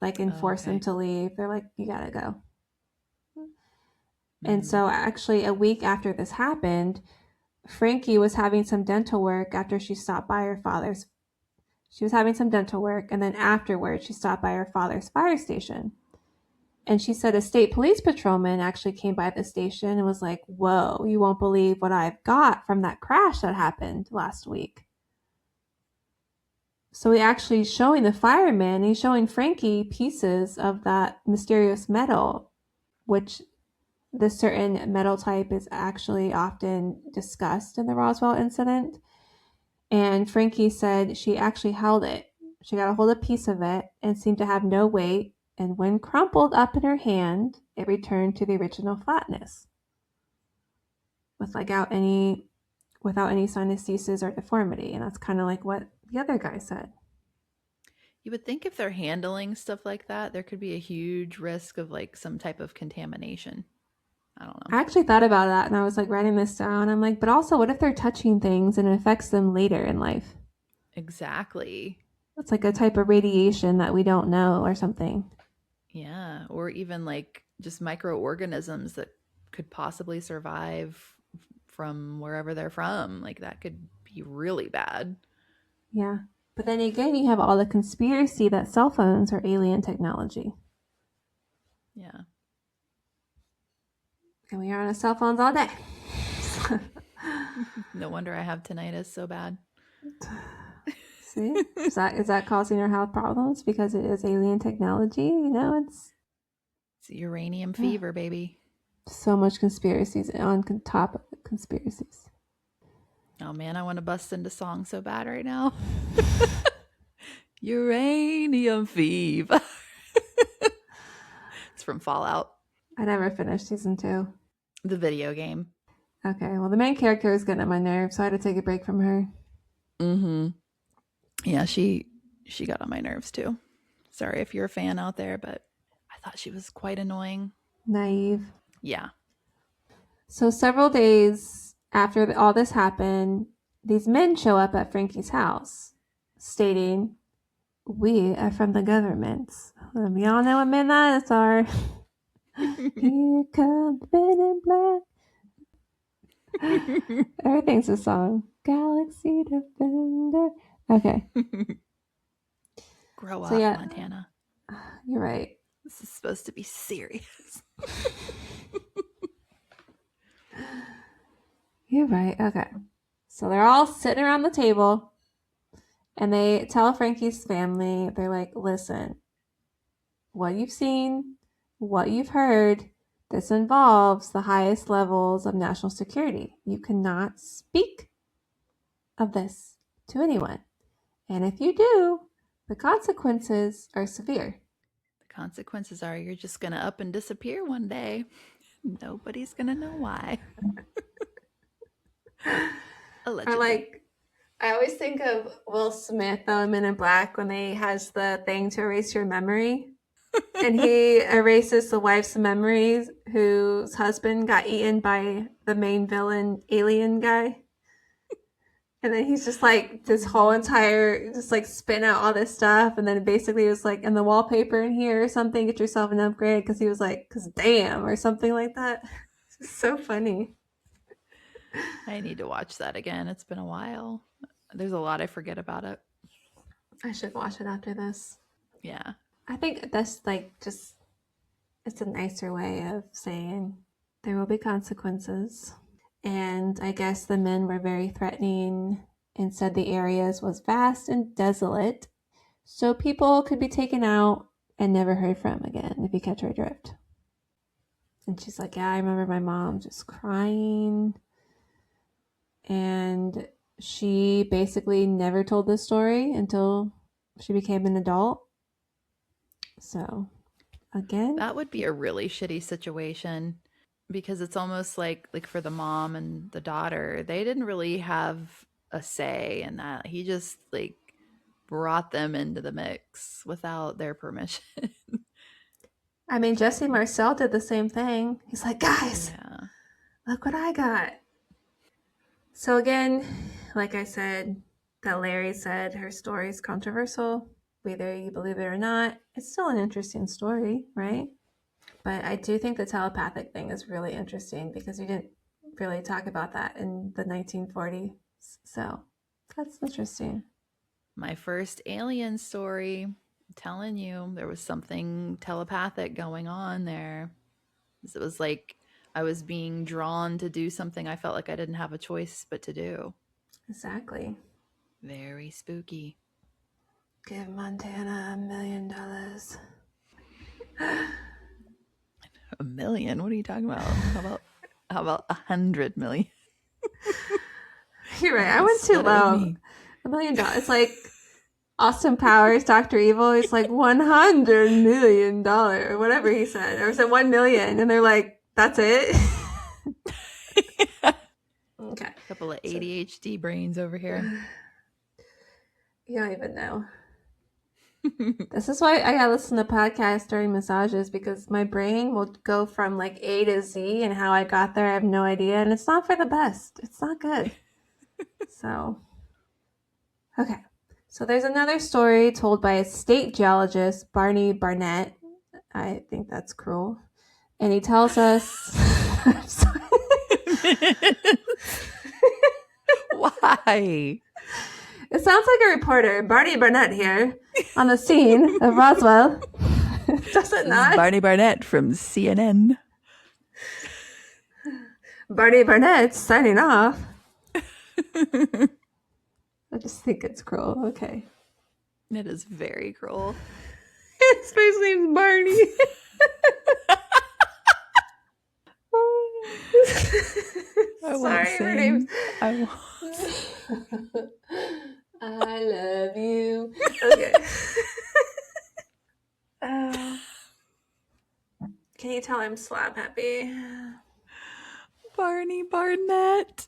like, and Oh, forced them okay. to leave. They're like, you gotta go. And Mm. so, actually, a week after this happened, Frankie was having some dental work after she stopped by her father's. She was having some dental work, and then afterwards, she stopped by her father's fire station. And she said a state police patrolman actually came by the station and was like, whoa, you won't believe what I've got from that crash that happened last week. So he actually showing the fireman, he's showing Frankie pieces of that mysterious metal, which this certain metal type is actually often discussed in the Roswell incident. And Frankie said she actually held it. She got a hold of a piece of it and seemed to have no weight. And when crumpled up in her hand, it returned to the original flatness with like without any synesthesis or deformity. And that's kind of like what the other guy said. You would think if they're handling stuff like that, there could be a huge risk of like some type of contamination. I don't know. I actually thought about that and I was like writing this down. I'm like, but also, what if they're touching things and it affects them later in life? Exactly. It's like a type of radiation that we don't know or something. Yeah. Or even like just microorganisms that could possibly survive from wherever they're from. Like that could be really bad. Yeah. But then again, you have all the conspiracy that cell phones are alien technology. Yeah. And we are on our cell phones all day. No wonder I have tinnitus so bad. See? Is that causing our health problems because it is alien technology? It's uranium uh, fever, baby. so much conspiracies on top of conspiracies. Oh man, I want to bust into song so bad right now. Uranium fever. It's from Fallout, I never finished season 2. the video game. Okay, well, the main character is getting on my nerves, so I had to take a break from her. Mm-hmm. Yeah, she got on my nerves too. Sorry if you're a fan out there, but I thought she was quite annoying. Naive. Yeah. So, several days after all this happened, these men show up at Frankie's house, stating, we are from the government. We all know what men that are. Here come the men in black. Everything's a song. Galaxy Defender. Okay. Grow So up, yeah, Montana. you're right. This is supposed to be serious. You're right. Okay. So they're all sitting around the table and they tell Frankie's family, they're like, listen, what you've seen, what you've heard, this involves the highest levels of national security. You cannot speak of this to anyone. And if you do, the consequences are severe. The consequences are you're just going to up and disappear one day. Nobody's going to know why. Or Allegedly. like, I always think of Will Smith on Men in Black when he has the thing to erase your memory. And he erases the wife's memories whose husband got eaten by the main villain alien guy. And then he's just like this whole entire just like spin out all this stuff, and then basically it was like in the wallpaper in here or something, get yourself an upgrade, because he was like, because damn, or something like that. It's so funny. I need to watch that again. It's been a while. There's a lot I forget about it. I should watch it after this. Yeah. I think that's like just, it's a nicer way of saying there will be consequences. And I guess the men were very threatening and said the areas was vast and desolate, so people could be taken out and never heard from again, if you catch her drift. And she's like, yeah, I remember my mom just crying. And she basically never told this story until she became an adult. So, again, That would be a really shitty situation because it's almost like for the mom and the daughter, they didn't really have a say in that. He just like brought them into the mix without their permission. I mean, Jesse Marcel did the same thing. He's like, guys, Yeah. look what I got. So again, like I said, that Larry said her story is controversial, whether you believe it or not. It's still an interesting story, right? But I do think the telepathic thing is really interesting because we didn't really talk about that in the 1940s. So that's interesting. My first alien story, I'm telling you, there was something telepathic going on there. It was like I was being drawn to do something I felt like I didn't have a choice but to do. Exactly. Very spooky. Give Montana $1 million. $1 million? What are you talking about? How about 100 million? You're right. I went too Split it with low. me. $1 million. It's like Austin Powers, Dr. Evil. He's like $100 million or whatever he said, or said 1 million, and they're like, "That's it." Okay. A couple of ADHD brains over here. You don't even know. This is why I gotta listen to podcasts during massages, because my brain will go from like A to Z, and how I got there, I have no idea, and it's not for the best. It's not good. So, okay. So there's another story told by a state geologist, Barney Barnett. I think that's cruel. And he tells us. Why? It sounds like a reporter, Barney Barnett here, on the scene of Roswell. Does it not? Barney Barnett from CNN. Barney Barnett signing off. I just think it's cruel. Okay. It is very cruel. His first name's Barney. Sorry, her name's. I won't. I love you. Okay. Can you tell I'm slap happy? Barney Barnett.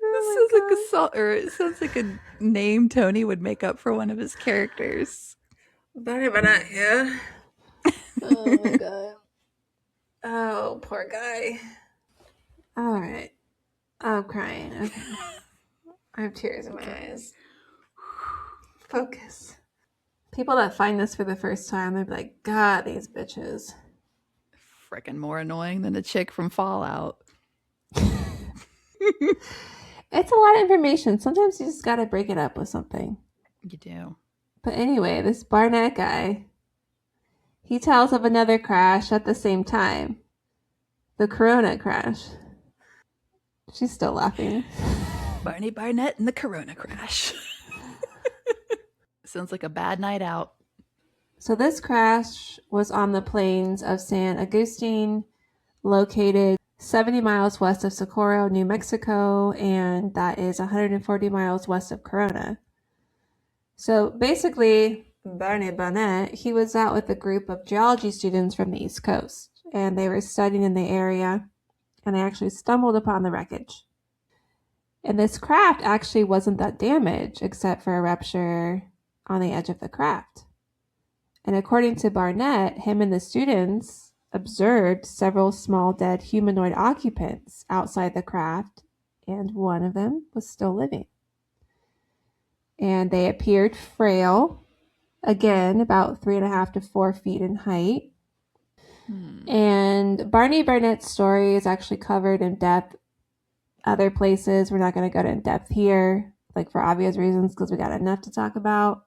Oh this is like a song, or it sounds like a name Tony would make up for one of his characters. Barney Barnett here. Oh my god. Oh, poor guy. All right. I'm crying. Okay. I have tears in my eyes. Focus. People that find this for the first time, they'd be like, God, these bitches. Freaking more annoying than a chick from Fallout. It's a lot of information. Sometimes you just got to break it up with something. You do. But anyway, this Barnett guy, he tells of another crash at the same time. The Corona crash. She's still laughing. Barney Barnett and the Corona crash. Sounds like a bad night out. So this crash was on the plains of San Agustin, located 70 miles west of Socorro, New Mexico, and that is 140 miles west of Corona. So basically, Barney Barnett, he was out with a group of geology students from the East Coast, and they were studying in the area, and they actually stumbled upon the wreckage. And this craft actually wasn't that damaged, except for a rupture on the edge of the craft. And according to Barnett, him and the students observed several small dead humanoid occupants outside the craft, and one of them was still living. And they appeared frail, again, about 3.5 to 4 feet in height. And Barney Barnett's story is actually covered in depth other places. We're not going to go in depth here, like for obvious reasons, because we got enough to talk about.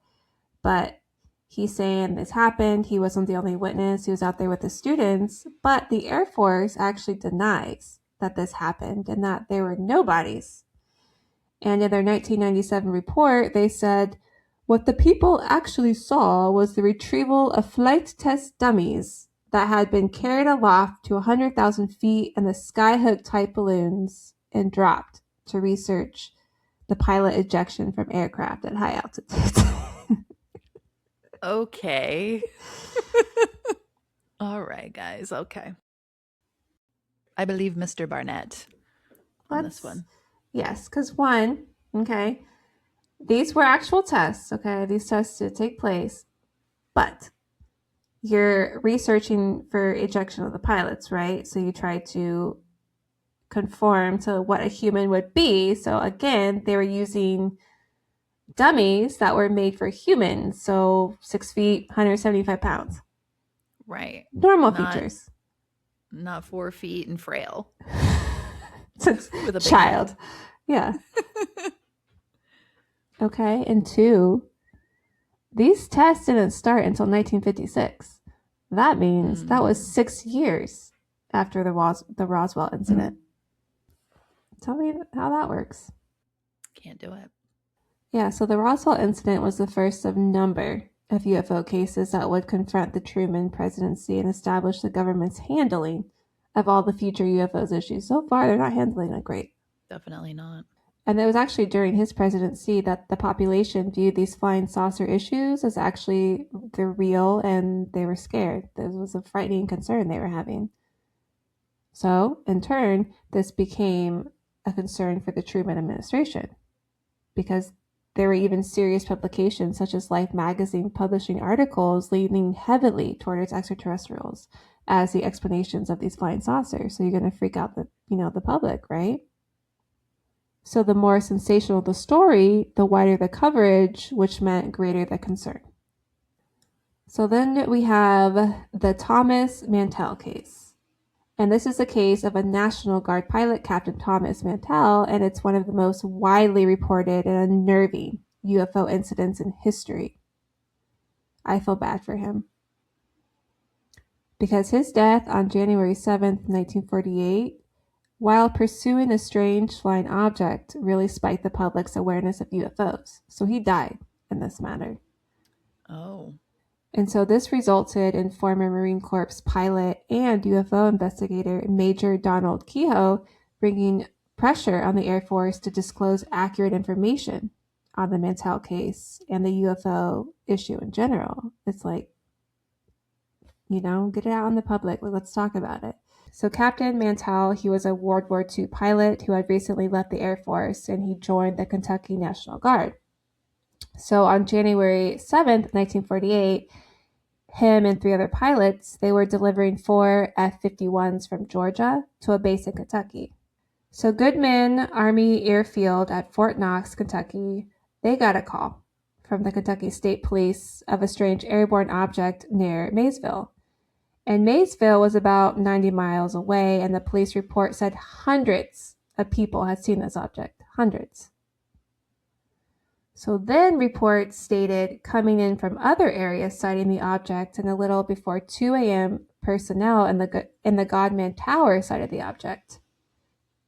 But he's saying this happened. He wasn't the only witness. He was out there with the students. But the Air Force actually denies that this happened and that there were no bodies. And in their 1997 report, they said, what the people actually saw was the retrieval of flight test dummies that had been carried aloft to 100,000 feet in the skyhook type balloons and dropped to research the pilot ejection from aircraft at high altitudes. Okay. All right, guys. Okay. I believe Mr. Barnett on this one. Yes, because one, okay, these were actual tests, okay? These tests did take place, but you're researching for ejection of the pilots, right? So you try to conform to what a human would be. So again, they were using dummies that were made for humans. So 6 feet, 175 pounds. Right. Normal features. Not 4 feet and frail. With a child. Head. Yeah. Okay. And two, these tests didn't start until 1956. That means that was 6 years after the Roswell incident. Tell me how that works. Can't do it. Yeah, so the Roswell incident was the first of a number of UFO cases that would confront the Truman presidency and establish the government's handling of all the future UFOs issues. So far, they're not handling it great. Definitely not. And it was actually during his presidency that the population viewed these flying saucer issues as actually they're real and they were scared. This was a frightening concern they were having. So, in turn, this became a concern for the Truman administration because there were even serious publications such as Life magazine publishing articles leaning heavily towards extraterrestrials as the explanations of these flying saucers. So you're going to freak out the public, right? So the more sensational the story, the wider the coverage, which meant greater the concern. So then we have the Thomas Mantell case. And this is a case of a National Guard pilot, Captain Thomas Mantell, and it's one of the most widely reported and unnerving UFO incidents in history. I feel bad for him. Because his death on January 7th, 1948, while pursuing a strange flying object, really spiked the public's awareness of UFOs. So he died in this manner. Oh. And so this resulted in former Marine Corps pilot and UFO investigator Major Donald Kehoe bringing pressure on the Air Force to disclose accurate information on the Mantell case and the UFO issue in general. It's like, get it out in the public. Let's talk about it. So Captain Mantell, he was a World War II pilot who had recently left the Air Force, and he joined the Kentucky National Guard. So on January 7th, 1948, him and 3 other pilots, they were delivering 4 F-51s from Georgia to a base in Kentucky. So Goodman Army Airfield at Fort Knox, Kentucky, they got a call from the Kentucky State Police of a strange airborne object near Maysville. And Maysville was about 90 miles away, and the police report said hundreds of people had seen this object, hundreds. So then reports stated coming in from other areas citing the object, and a little before 2 a.m. personnel in the Godman Tower cited the object.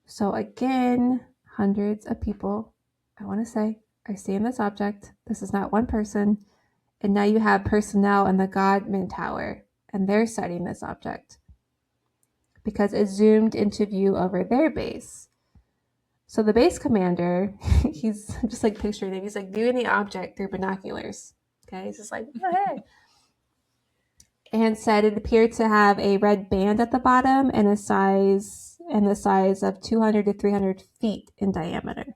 So again, hundreds of people, I want to say, are seeing this object. This is not one person. And now you have personnel in the Godman Tower, and they're citing this object because it zoomed into view over their base. So the base commander, he's just like picturing him. He's like viewing the object through binoculars. Okay, he's just like, oh, hey. And said it appeared to have a red band at the bottom and the size of 200 to 300 feet in diameter.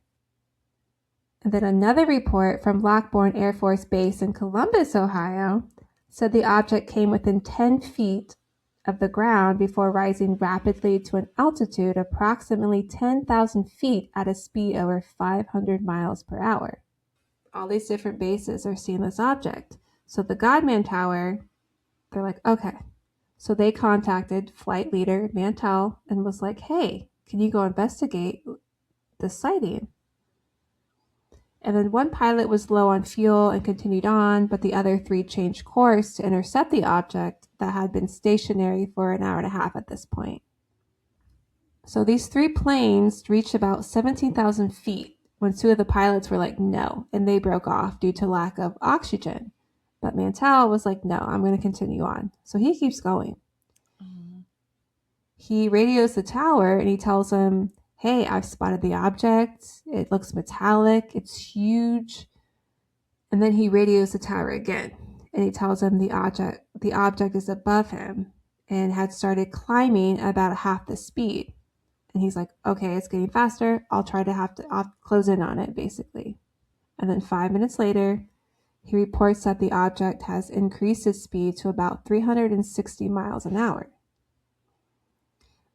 And then another report from Lockbourne Air Force Base in Columbus, Ohio, said the object came within 10 feet of the ground before rising rapidly to an altitude approximately 10,000 feet at a speed over 500 miles per hour. All these different bases are seeing this object. So the Godman Tower, they're like, okay. So they contacted flight leader Mantell and was like, hey, can you go investigate the sighting? And then one pilot was low on fuel and continued on, but the other three changed course to intercept the object that had been stationary for an hour and a half at this point. So these three planes reached about 17,000 feet when two of the pilots were like, no, and they broke off due to lack of oxygen. But Mantell was like, no, I'm going to continue on. So he keeps going. He radios the tower and he tells them, hey, I've spotted the object. It looks metallic. It's huge. And then he radios the tower again and he tells them the object is above him and had started climbing about half the speed. And he's like, okay, it's getting faster. I'll close in on it, basically. And then 5 minutes later, he reports that the object has increased its speed to about 360 miles an hour.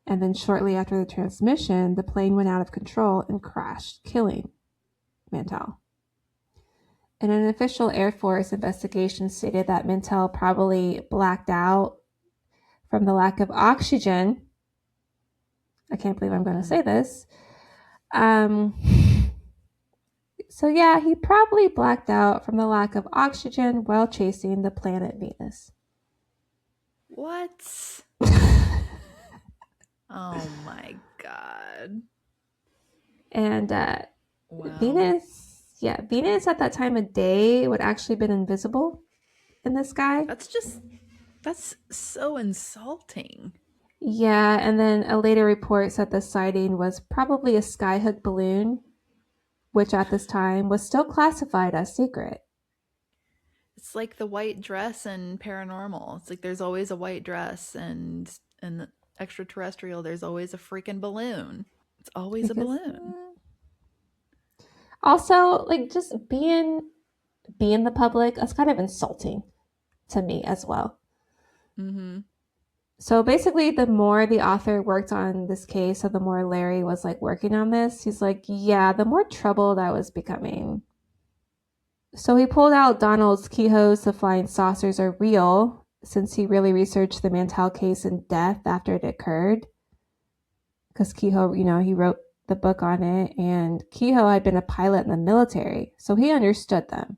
And then shortly after the transmission, the plane went out of control and crashed, killing Mantell. And an official Air Force investigation stated that Mantell probably blacked out from the lack of oxygen. I can't believe I'm going to say this. So yeah, he probably blacked out from the lack of oxygen while chasing the planet Venus. What? Oh my God. And wow. Venus at that time of day would actually been invisible in the sky. That's so insulting. Yeah, and then a later report said the sighting was probably a skyhook balloon, which at this time was still classified as secret. It's like the white dress in Paranormal. It's like there's always a white dress, and in extraterrestrial, there's always a freaking balloon. It's always a balloon. Also, like just being the public, that's kind of insulting to me as well. Mm-hmm. So basically, the more the author worked on this case, so the more Larry was like working on this, he's like, yeah, the more troubled I was becoming. So he pulled out Donald's Kehoe's The Flying Saucers Are Real, since he really researched the Mantell case in depth after it occurred. Because Kehoe, he wrote the book on it, and Kehoe had been a pilot in the military, so he understood them.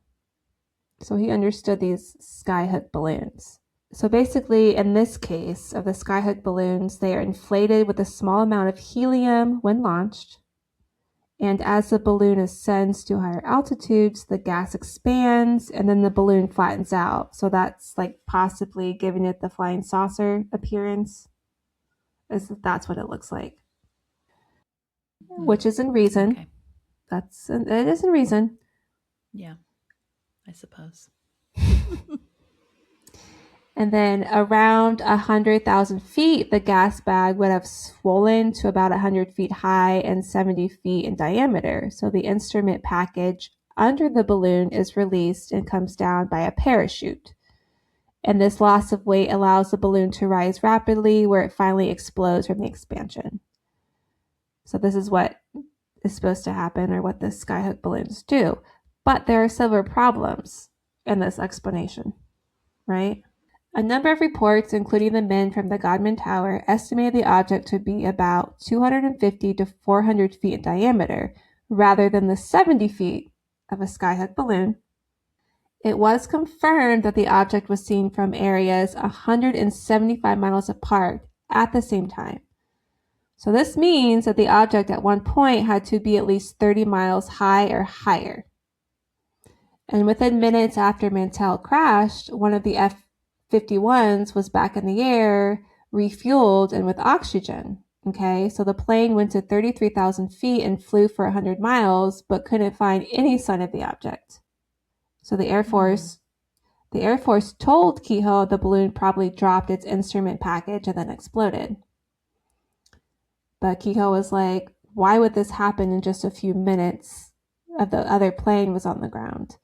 So he understood these skyhook balloons. So basically, in this case of the skyhook balloons, they are inflated with a small amount of helium when launched. And as the balloon ascends to higher altitudes, the gas expands and then the balloon flattens out. So that's like possibly giving it the flying saucer appearance. That's what it looks like. Which is in reason. Okay. It is in reason. Yeah, I suppose. And then around 100,000 feet, the gas bag would have swollen to about 100 feet high and 70 feet in diameter. So the instrument package under the balloon is released and comes down by a parachute. And this loss of weight allows the balloon to rise rapidly where it finally explodes from the expansion. So this is what is supposed to happen, or what the skyhook balloons do. But there are several problems in this explanation, right? A number of reports, including the men from the Godman Tower, estimated the object to be about 250 to 400 feet in diameter, rather than the 70 feet of a skyhook balloon. It was confirmed that the object was seen from areas 175 miles apart at the same time. So this means that the object at one point had to be at least 30 miles high or higher. And within minutes after Mantell crashed, one of the F-51s was back in the air, refueled, and with oxygen. Okay, so the plane went to 33,000 feet and flew for 100 miles, but couldn't find any sign of the object. So the Air Force told Kehoe the balloon probably dropped its instrument package and then exploded. But Kehoe was like, why would this happen in just a few minutes of the other plane was on the ground?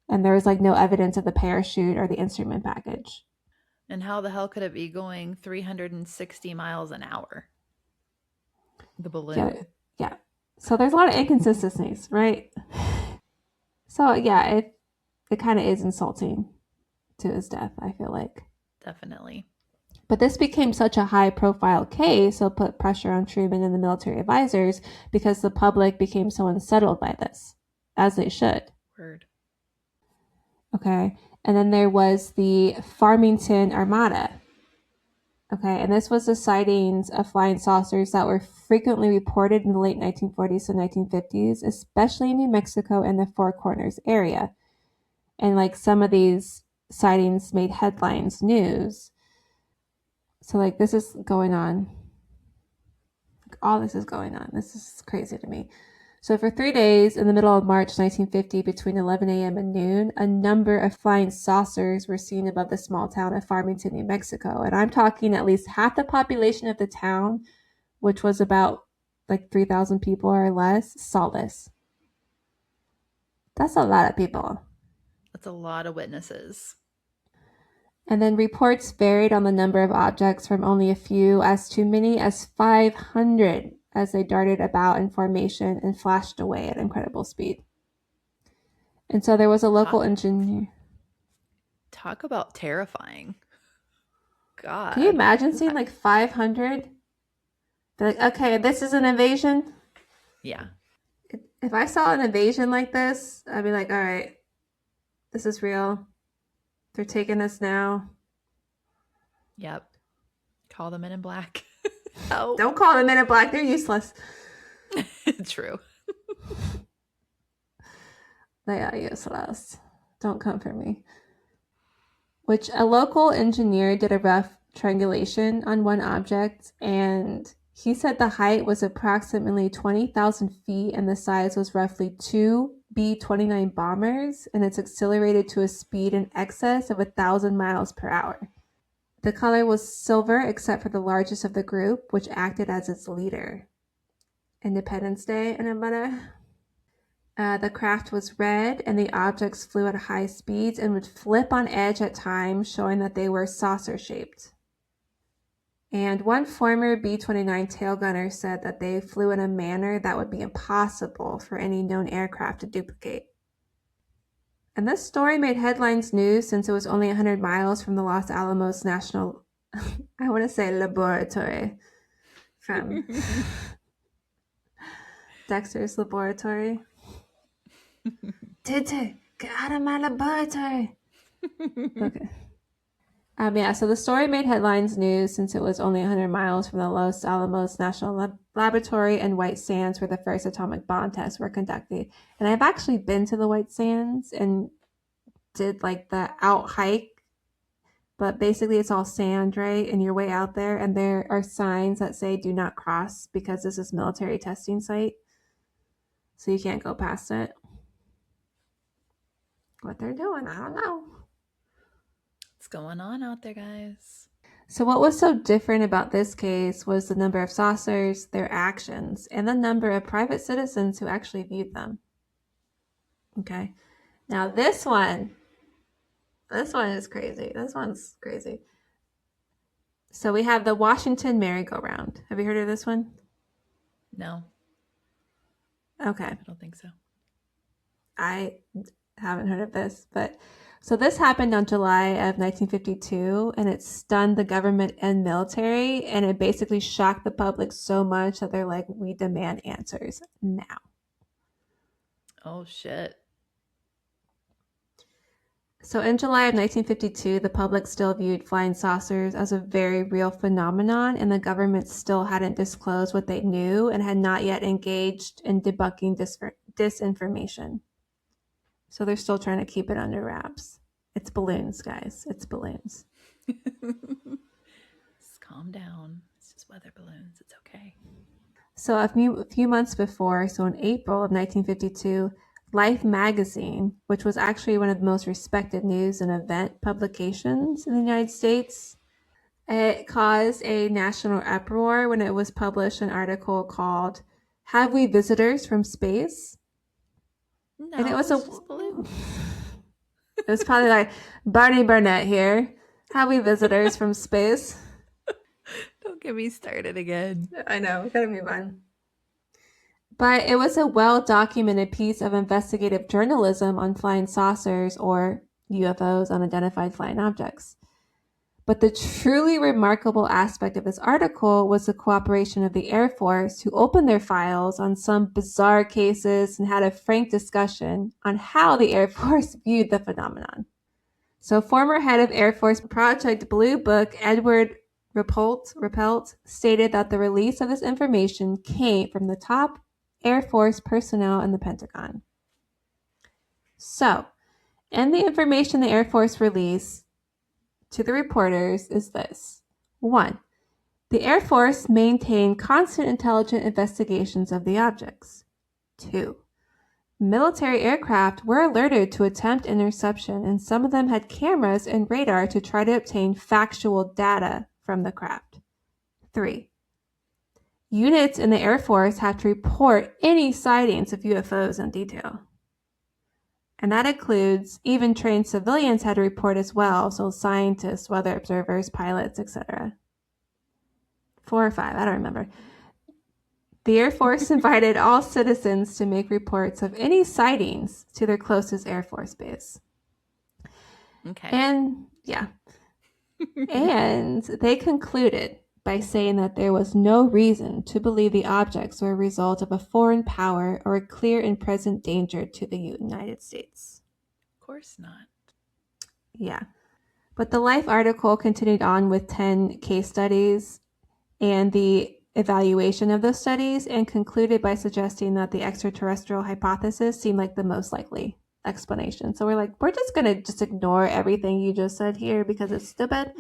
And there was like no evidence of the parachute or the instrument package. And how the hell could it be going 360 miles an hour? The balloon. Yeah. So there's a lot of inconsistencies, right? So yeah, it kind of is insulting to his death, I feel like. Definitely. But this became such a high profile case, so it put pressure on Truman and the military advisors because the public became so unsettled by this, as they should. Word. Okay. And then there was the Farmington Armada. Okay. And this was the sightings of flying saucers that were frequently reported in the late 1940s and 1950s, especially in New Mexico and the Four Corners area. And like some of these sightings made headlines news. So like this is going on. All this is going on. This is crazy to me. So for 3 days in the middle of March 1950, between 11 a.m. and noon, a number of flying saucers were seen above the small town of Farmington, New Mexico. And I'm talking at least half the population of the town, which was about like 3,000 people or less, saw this. That's a lot of people. That's a lot of witnesses. And then reports varied on the number of objects from only a few as to many as 500 as they darted about in formation and flashed away at incredible speed. And so there was a local engineer. Talk about terrifying. God. Can you imagine seeing like 500? Be like, okay, this is an invasion. Yeah. If I saw an invasion like this, I'd be like, all right, this is real. They're taking us now. Yep. Call the Men in Black. Oh. Don't call the Men in Black. They're useless. True. They are useless. Don't come for me. Which a local engineer did a rough triangulation on one object, and he said the height was approximately 20,000 feet and the size was roughly 2 B-29 bombers, and it's accelerated to a speed in excess of 1,000 miles per hour. The color was silver except for the largest of the group, which acted as its leader. Independence Day in Nevada. The craft was red, and the objects flew at high speeds and would flip on edge at times, showing that they were saucer-shaped. And one former B-29 tail gunner said that they flew in a manner that would be impossible for any known aircraft to duplicate. And this story made headlines news since it was only 100 miles from the Los Alamos National, I want to say laboratory, from Dexter's laboratory. Tite, get out of my laboratory. Okay. Yeah, so the story made headlines news since it was only 100 miles from the Los Alamos National Laboratory and White Sands where the first atomic bomb tests were conducted. And I've actually been to the White Sands and did like the out hike, but basically it's all sand, right? And you're way out there, and there are signs that say do not cross because this is military testing site. So you can't go past it. What they're doing, I don't know. What's going on out there, guys? So what was so different about this case was the number of saucers, their actions, and the number of private citizens who actually viewed them. Okay. Now this one is crazy. This one's crazy. So we have the Washington merry-go-round. Have you heard of this one? No. Okay. I don't think so. I haven't heard of this, but So this happened on July of 1952, and it stunned the government and military, and it basically shocked the public so much that they're like, we demand answers now. Oh, shit. So in July of 1952, the public still viewed flying saucers as a very real phenomenon, and the government still hadn't disclosed what they knew and had not yet engaged in debunking disinformation. So they're still trying to keep it under wraps. It's balloons, guys. It's balloons. Just calm down. It's just weather balloons. It's okay. So a few months before, so in April of 1952, Life magazine, which was actually one of the most respected news and event publications in the United States, it caused a national uproar when it was published an article called "Have We Visitors from Space?" No, And it was just balloons. It was probably like Barney Burnett here. "Have we visitors from space?" Don't get me started again. I know, gotta move on. But it was a well-documented piece of investigative journalism on flying saucers, or UFOs, unidentified flying objects. But the truly remarkable aspect of this article was the cooperation of the Air Force, who opened their files on some bizarre cases and had a frank discussion on how the Air Force viewed the phenomenon. So former head of Air Force Project Blue Book, Edward Ruppelt, stated that the release of this information came from the top Air Force personnel in the Pentagon. So, and the information the Air Force released to the reporters is this. 1. The Air Force maintained constant intelligent investigations of the objects. 2. Military aircraft were alerted to attempt interception, and some of them had cameras and radar to try to obtain factual data from the craft. 3. Units in the Air Force had to report any sightings of UFOs in detail. And that includes even trained civilians had to report as well, so scientists, weather observers, pilots, etc. 4 or 5, I don't remember. The Air Force invited all citizens to make reports of any sightings to their closest Air Force base. Okay. And yeah. And they concluded by saying that there was no reason to believe the objects were a result of a foreign power or a clear and present danger to the United States. Of course not. Yeah. But the Life article continued on with 10 case studies and the evaluation of those studies, and concluded by suggesting that the extraterrestrial hypothesis seemed like the most likely explanation. So we're like, we're just going to just ignore everything you just said here because it's stupid.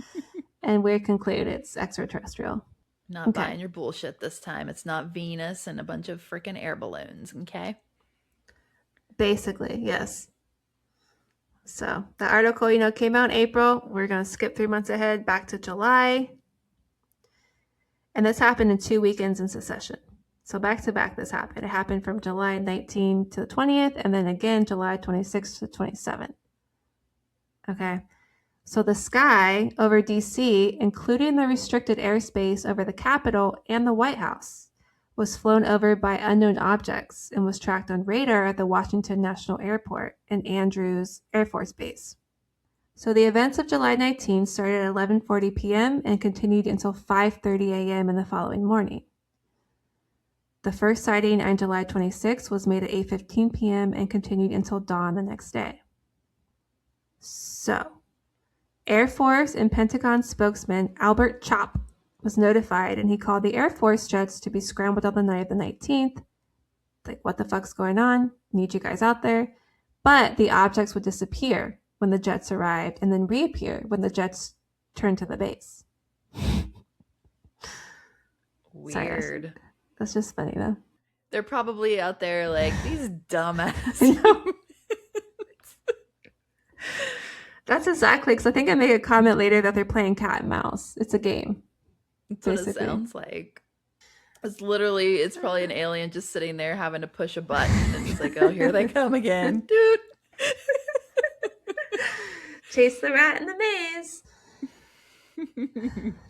And we conclude it's extraterrestrial. Not buying your bullshit this time. It's not Venus and a bunch of freaking air balloons, okay? Basically, yes. So the article, came out in April. We're going to skip 3 months ahead back to July. And this happened in 2 weekends in succession. So back to back this happened. It happened from July 19th to the 20th, and then again July 26th to 27th. Okay. So the sky over DC, including the restricted airspace over the Capitol and the White House, was flown over by unknown objects and was tracked on radar at the Washington National Airport and Andrews Air Force Base. So the events of July 19th started at 11:40 p.m. and continued until 5:30 a.m. in the following morning. The first sighting on July 26th was made at 8:15 p.m. and continued until dawn the next day. So, Air Force and Pentagon spokesman Albert Chopp was notified, and he called the Air Force jets to be scrambled on the night of the 19th. Like, what the fuck's going on? Need you guys out there. But the objects would disappear when the jets arrived and then reappear when the jets turned to the base. Weird. Sorry, that's just funny, though. They're probably out there like, these dumbasses. That's exactly, because I think I made a comment later that they're playing cat and mouse. It's a game. That's what it sounds like. It's probably an alien just sitting there having to push a button. And it's like, oh, here they come again. Dude. Chase the rat in the maze.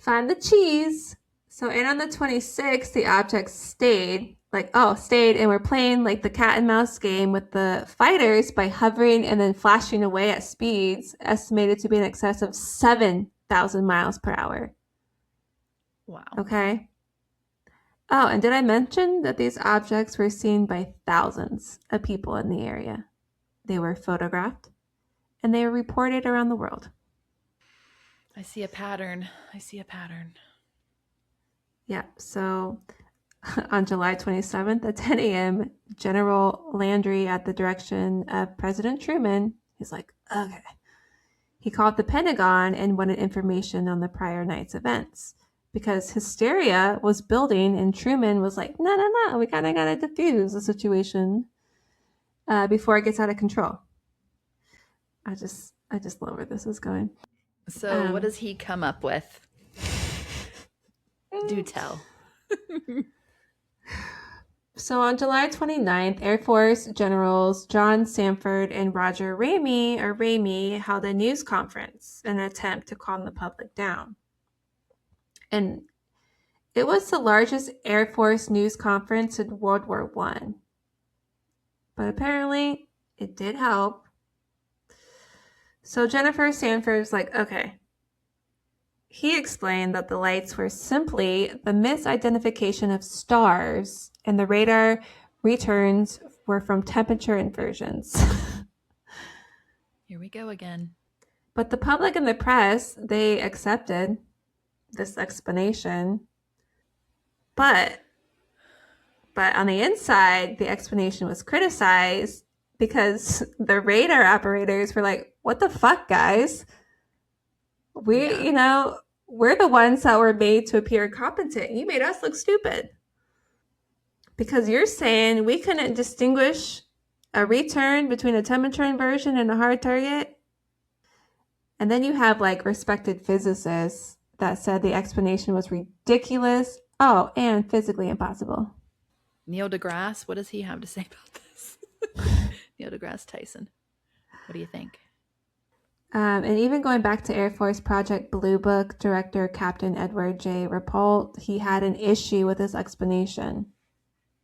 Find the cheese. So, and on the 26th, the objects stayed like, oh, stayed and were playing like the cat and mouse game with the fighters by hovering and then flashing away at speeds estimated to be in excess of 7,000 miles per hour. Wow. Okay. Oh, and did I mention that these objects were seen by thousands of people in the area? They were photographed and they were reported around the world. I see a pattern. I see a pattern. Yeah, so on July 27th at 10 a.m., General Landry, at the direction of President Truman, he's like, okay. He called the Pentagon and wanted information on the prior night's events because hysteria was building, and Truman was like, no, no, no, we kind of got to diffuse the situation before it gets out of control. I just love where this is going. So, what Um, does he come up with? Do tell. So on July 29th, Air Force Generals John Sanford and Roger Ramey held a news conference in an attempt to calm the public down. And it was the largest Air Force news conference in World War I. But apparently, it did help. So Jennifer Sanford's like, okay. He explained that the lights were simply the misidentification of stars, and the radar returns were from temperature inversions. Here we go again. But the public and the press, they accepted this explanation. But on the inside, the explanation was criticized because the radar operators were like, what the fuck, guys? Yeah. We're the ones that were made to appear competent. You made us look stupid. Because you're saying we couldn't distinguish a return between a temperature inversion and a hard target. And then you have like respected physicists that said the explanation was ridiculous. Oh, and physically impossible. Neil deGrasse, what does he have to say about this? Neil deGrasse Tyson. What do you think? And even going back to Air Force Project Blue Book director Captain Edward J. Rappolt, he had an issue with this explanation.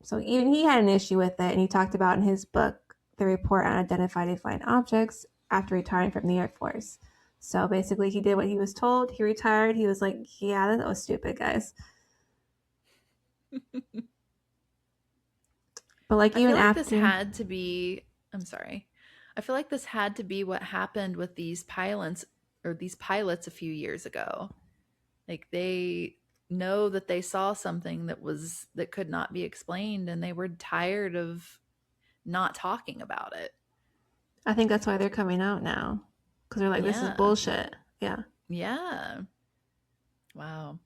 So even he had an issue with it, and he talked about in his book, The Report on Identified Flying Objects, after retiring from the Air Force. So basically, he did what he was told. He retired. He was like, yeah, that was stupid, guys. But like I even feel like this after, had to be, I'm sorry. I feel like this had to be what happened with these pilots a few years ago. Like they know that they saw something that could not be explained and they were tired of not talking about it. I think that's why they're coming out now. Because they're like, this is Yeah. bullshit. Yeah. Yeah. Wow.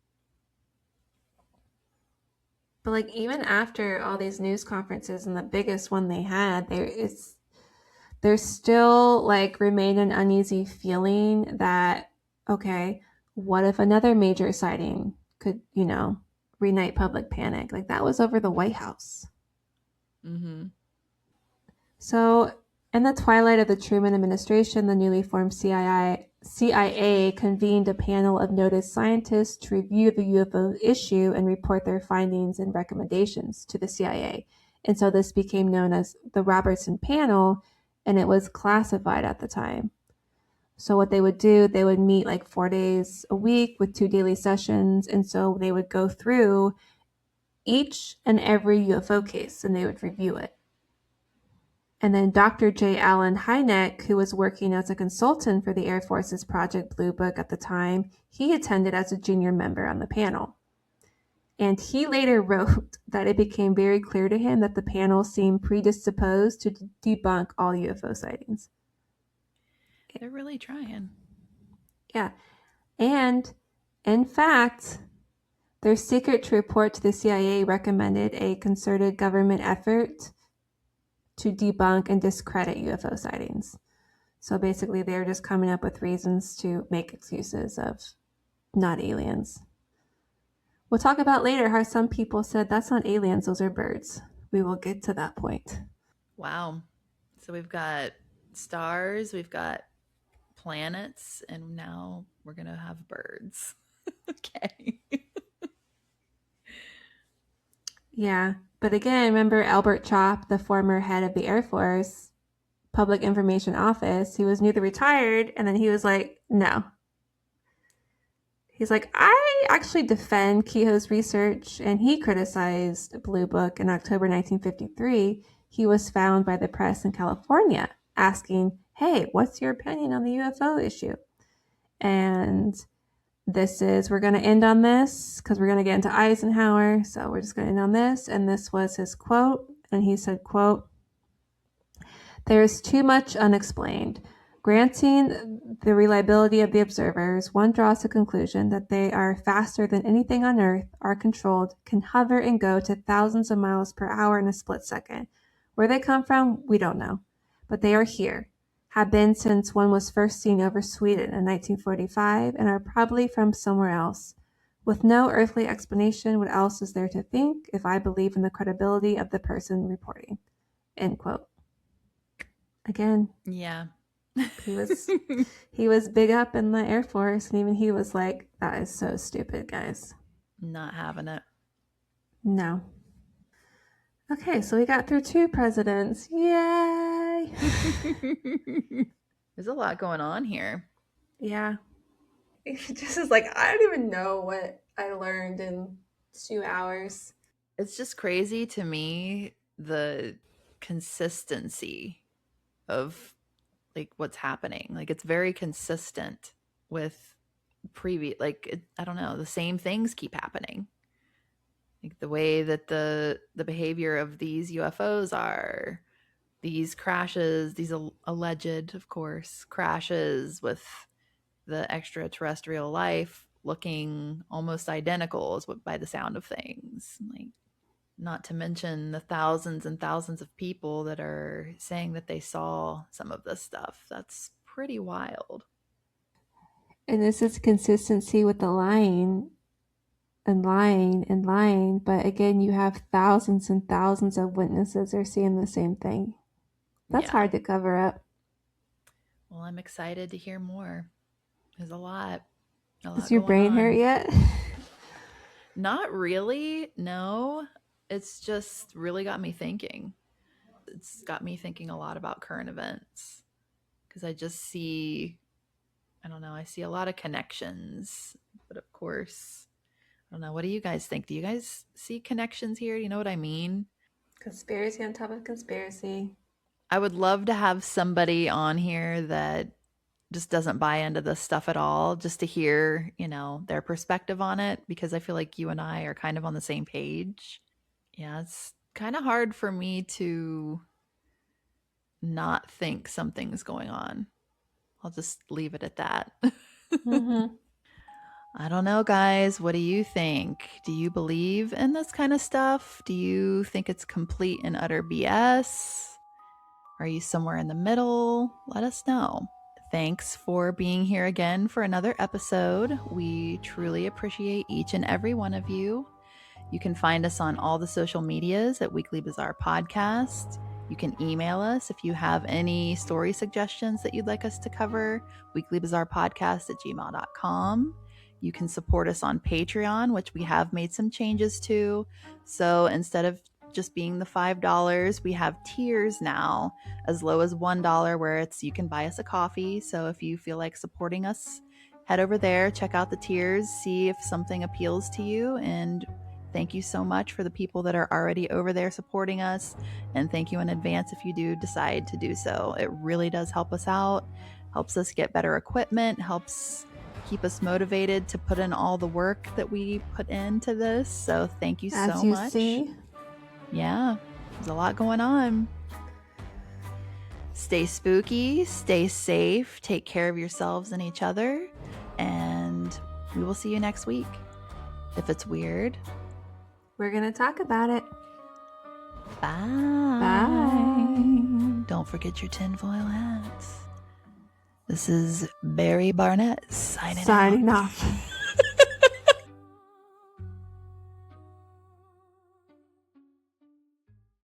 But like even after all these news conferences and the biggest one they had, there's still like remained an uneasy feeling that, okay, what if another major sighting could, reignite public panic? Like that was over the White House. Mhm. So, in the twilight of the Truman administration, the newly formed CIA convened a panel of noted scientists to review the UFO issue and report their findings and recommendations to the CIA. And so this became known as the Robertson Panel, and it was classified at the time. So what they would do, they would meet like 4 days a week with 2 daily sessions. And so they would go through each and every UFO case and they would review it. And then Dr. J. Allen Hynek, who was working as a consultant for the Air Force's Project Blue Book at the time, he attended as a junior member on the panel. And he later wrote that it became very clear to him that the panel seemed predisposed to debunk all UFO sightings. They're really trying. Yeah. And in fact, their secret report to the CIA recommended a concerted government effort to debunk and discredit UFO sightings. So basically, they're just coming up with reasons to make excuses of not aliens. We'll talk about later how some people said that's not aliens, those are birds. We will get to that point. Wow. So we've got stars, we've got planets, and now we're going to have birds. Okay. Yeah. But again, remember Albert Chopp, the former head of the Air Force Public Information Office, he was newly retired, and then he was like, no. He's like, I actually defend Kehoe's research, and he criticized Blue Book in October 1953. He was found by the press in California asking, hey, what's your opinion on the UFO issue? And we're going to end on this because we're going to get into Eisenhower. So we're just going to end on this. And this was his quote. And he said, quote, there is too much unexplained. Granting the reliability of the observers, one draws the conclusion that they are faster than anything on Earth, are controlled, can hover and go to thousands of miles per hour in a split second. Where they come from, we don't know. But they are here, have been since one was first seen over Sweden in 1945, and are probably from somewhere else. With no earthly explanation, what else is there to think if I believe in the credibility of the person reporting? End quote. Again. Yeah. He was big up in the Air Force, and even he was like, that is so stupid, guys. Not having it. No. Okay, so we got through 2 presidents. Yay! There's a lot going on here. Yeah. It just is like, I don't even know what I learned in 2 hours. It's just crazy to me, the consistency of like what's happening. Like it's very consistent with previous, I don't know, the same things keep happening. Like the way that the behavior of these UFOs are, these crashes, these alleged, of course, crashes with the extraterrestrial life looking almost identical is what by the sound of things. Like, not to mention the thousands and thousands of people that are saying that they saw some of this stuff. That's pretty wild. And this is consistency with the lying and lying and lying. But again, you have thousands and thousands of witnesses are seeing the same thing. That's hard to cover up. Well, I'm excited to hear more. There's a lot. Does your brain hurt yet? Not really, no. It's just really got me thinking. It's got me thinking a lot about current events because I just see, I don't know, I see a lot of connections. But of course, I don't know. What do you guys think? Do you guys see connections here? Do you know what I mean? Conspiracy on top of conspiracy. I would love to have somebody on here that just doesn't buy into this stuff at all, just to hear, their perspective on it, because I feel like you and I are kind of on the same page. Yeah, it's kind of hard for me to not think something's going on. I'll just leave it at that. Mm-hmm. I don't know, guys. What do you think? Do you believe in this kind of stuff? Do you think it's complete and utter BS? Are you somewhere in the middle? Let us know. Thanks for being here again for another episode. We truly appreciate each and every one of you. You can find us on all the social medias at Weekly Bizarre Podcast. You can email us if you have any story suggestions that you'd like us to cover, weeklybizarrepodcast@gmail.com. You can support us on Patreon, which we have made some changes to. So instead of just being the $5, we have tiers now, as low as $1, where you can buy us a coffee. So if you feel like supporting us, head over there, check out the tiers, see if something appeals to you, and thank you so much for the people that are already over there supporting us, and thank you in advance if you do decide to do so. It really does help us out, helps us get better equipment, helps keep us motivated to put in all the work that we put into this. So thank you so much. See. Yeah, there's a lot going on. Stay spooky, stay safe, take care of yourselves and each other, and we will see you next week. If it's weird, we're going to talk about it. Bye. Bye. Don't forget your tinfoil hats. This is Barry Barnett signing off.